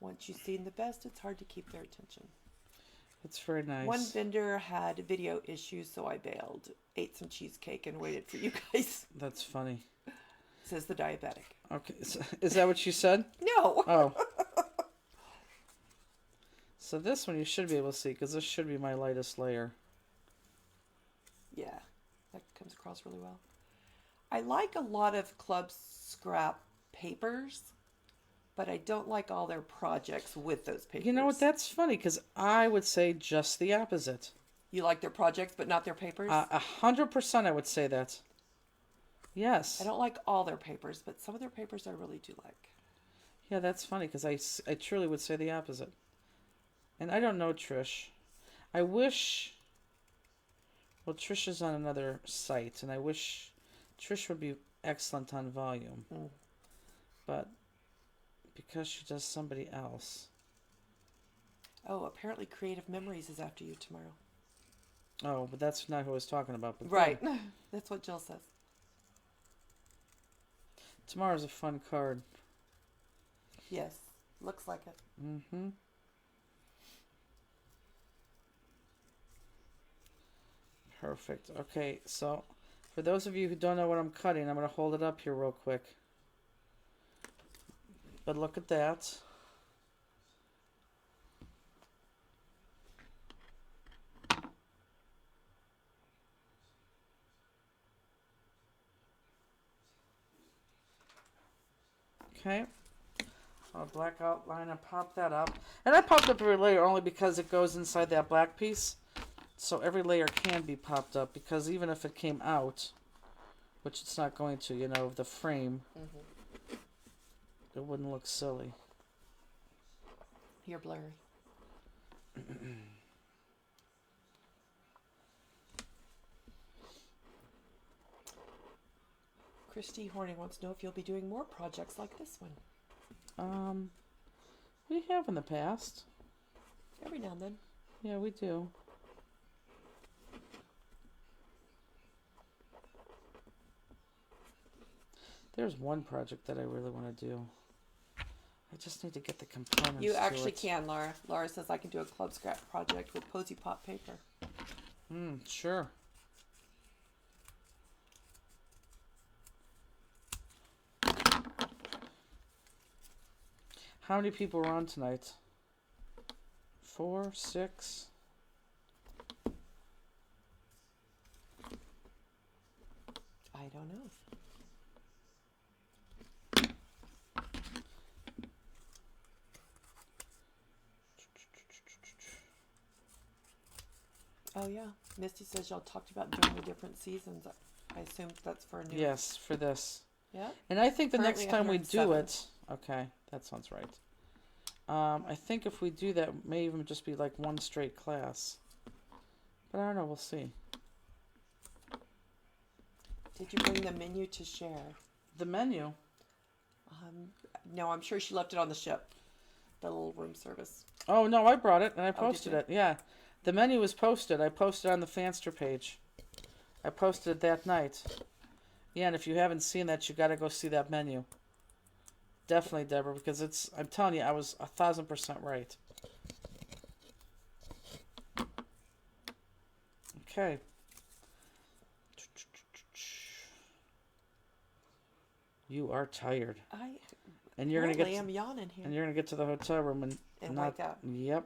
Once you've seen the best, it's hard to keep their attention. It's very nice. One vendor had video issues, so I bailed. Ate some cheesecake and waited for you guys. That's funny. Says the diabetic. Okay, so, is that what you said? No. Oh. So this one you should be able to see, because this should be my lightest layer. Yeah, that comes across really well. I like a lot of Club Scrap papers, but I don't like all their projects with those papers. You know what? That's funny, because I would say just the opposite. You like their projects, but not their papers? 100% I would say that. Yes. I don't like all their papers, but some of their papers I really do like. Yeah, that's funny, because I truly would say the opposite. And I don't know Trish. I wish... Well, Trish is on another site, and I wish Trish would be excellent on volume. Mm. But because she does somebody else... Oh, apparently Creative Memories is after you tomorrow. Oh, but that's not who I was talking about. But Right. That's what Jill says. Tomorrow's a fun card. Yes. Looks like it. Mm-hmm. Perfect. Okay, so for those of you who don't know what I'm cutting, I'm going to hold it up here real quick. But look at that. Okay. A black outline, I pop that up. And I popped up every layer only because it goes inside that black piece. So every layer can be popped up, because even if it came out, which it's not going to, you know, of the frame, it wouldn't look silly. You're blurry. Christy Horning wants to know if you'll be doing more projects like this one. We have in the past. Every now and then. Yeah, we do. There's one project that I really want to do. I just need to get the components. You to actually it. can, Laura. Laura says I can do a Club Scrap project with Posy Pop paper. Sure. How many people were on tonight? 4, 6? I don't know. Oh yeah, Misty says y'all talked about doing the different seasons. I assume that's for a new. Yes, for this. Yeah. And I think the Currently next time we do 107. it, okay, that sounds right. I think if we do that, it may even just be like one straight class. But I don't know, we'll see. Did you bring the menu to share? The menu? No, I'm sure she left it on the ship. The little room service. Oh, no, I brought it and I did posted you? it. Yeah. The menu was posted. I posted on the Fanster page. I posted it that night. Yeah, and if you haven't seen that, you got to go see that menu. Definitely, Deborah, because it's, I'm telling you, I was 1,000% right. Okay. You are tired. And you're gonna I'm yawning here. And you're gonna get to the hotel room and wake up. Yep.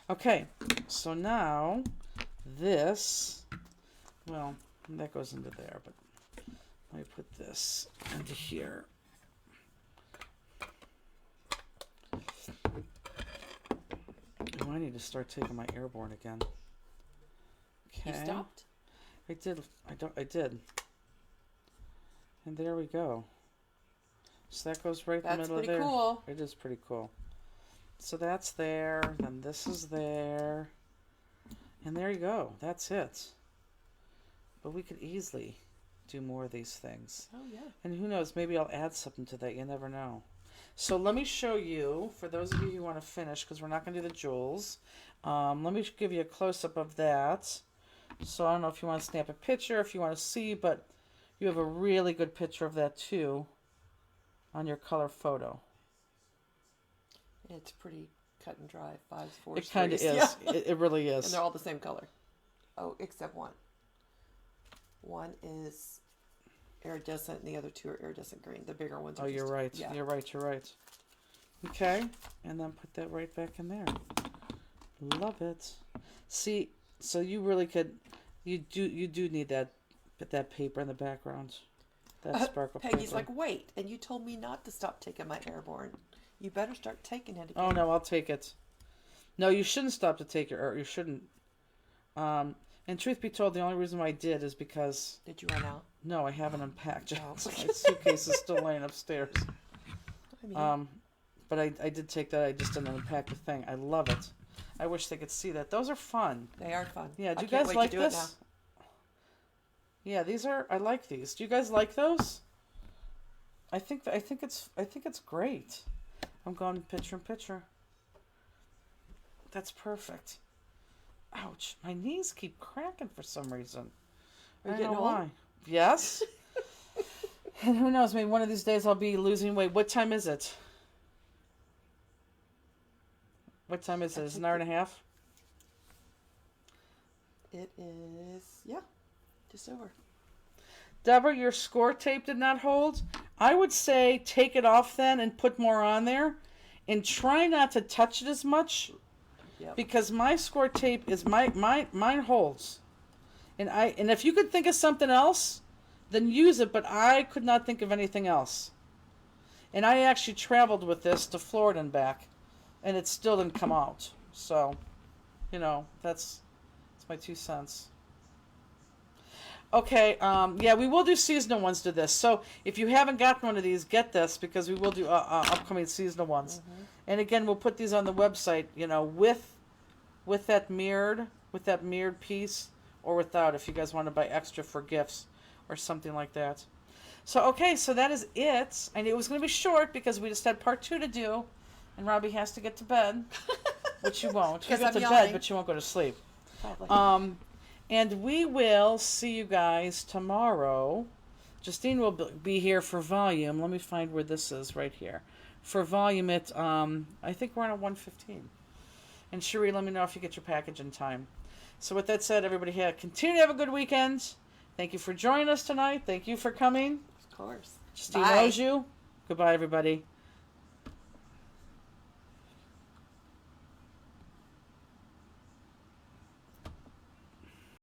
Okay. So now this, well, that goes into there, but let me put this into here. Oh, I need to start taking my airborne again. Okay. You stopped? I did. I did. And there we go. So that goes right in the middle of there. That's pretty cool. It is pretty cool. So that's there. Then this is there. And there you go. That's it. But we could easily do more of these things. Oh, yeah. And who knows, maybe I'll add something to that. You never know. So let me show you, for those of you who want to finish, because we're not going to do the jewels, let me give you a close-up of that. So I don't know if you want to snap a picture, if you want to see, but you have a really good picture of that too on your color photo. It's pretty cut and dry. 5s, 4s, It kind of is. Yeah. It really is. And they're all the same color. Oh, except one. One is iridescent and the other two are iridescent green. The bigger ones are you're right. Yeah. You're right. You're right. Okay. And then put that right back in there. Love it. See, so you really could, you do need that paper in the background. That sparkle Peggy's paper. like, wait, and you told me not to stop taking my airborne. You better start taking it again. Oh no, I'll take it. No, you shouldn't stop to take your, or you shouldn't. And truth be told, the only reason why I did is because... Did you run out? No, I haven't unpacked yet. Oh. My suitcase is still laying upstairs. I mean, But I did take that. I just didn't unpack the thing. I love it. I wish they could see that. Those are fun. they are fun. Yeah, do I you can't guys wait like to do it this? Yeah, these are. I like these. Do you guys like those? I think it's great. I'm going picture in picture. That's perfect. Ouch! My knees keep cracking for some reason. Are you I don't getting know old? why. Yes. And who knows? Maybe one of these days I'll be losing weight. What time is it? What time is it? Is it an hour and a half? It is, yeah, just over. Deborah, your score tape did not hold. I would say take it off then and put more on there. And try not to touch it as much. Yep. Because my score tape is mine holds. And if you could think of something else, then use it, but I could not think of anything else. And I actually traveled with this to Florida and back, and it still didn't come out. So, that's my 2 cents. Okay, yeah, we will do seasonal ones to this. So if you haven't gotten one of these, get this, because we will do upcoming seasonal ones. Mm-hmm. And again, we'll put these on the website, with that mirrored piece, or without, if you guys want to buy extra for gifts or something like that. So, okay, so that is it. And it was going to be short because we just had part 2 to do, and Robbie has to get to bed, which you won't. You'll get to bed, but you won't go to sleep. Probably. And we will see you guys tomorrow. Justine will be here for volume. Let me find where this is, right here. For volume, I think we're on a 1:15. And Cherie, let me know if you get your package in time. So with that said, everybody continue to have a good weekend. Thank you for joining us tonight. Thank you for coming. Of course. Justine owes you. Goodbye, everybody.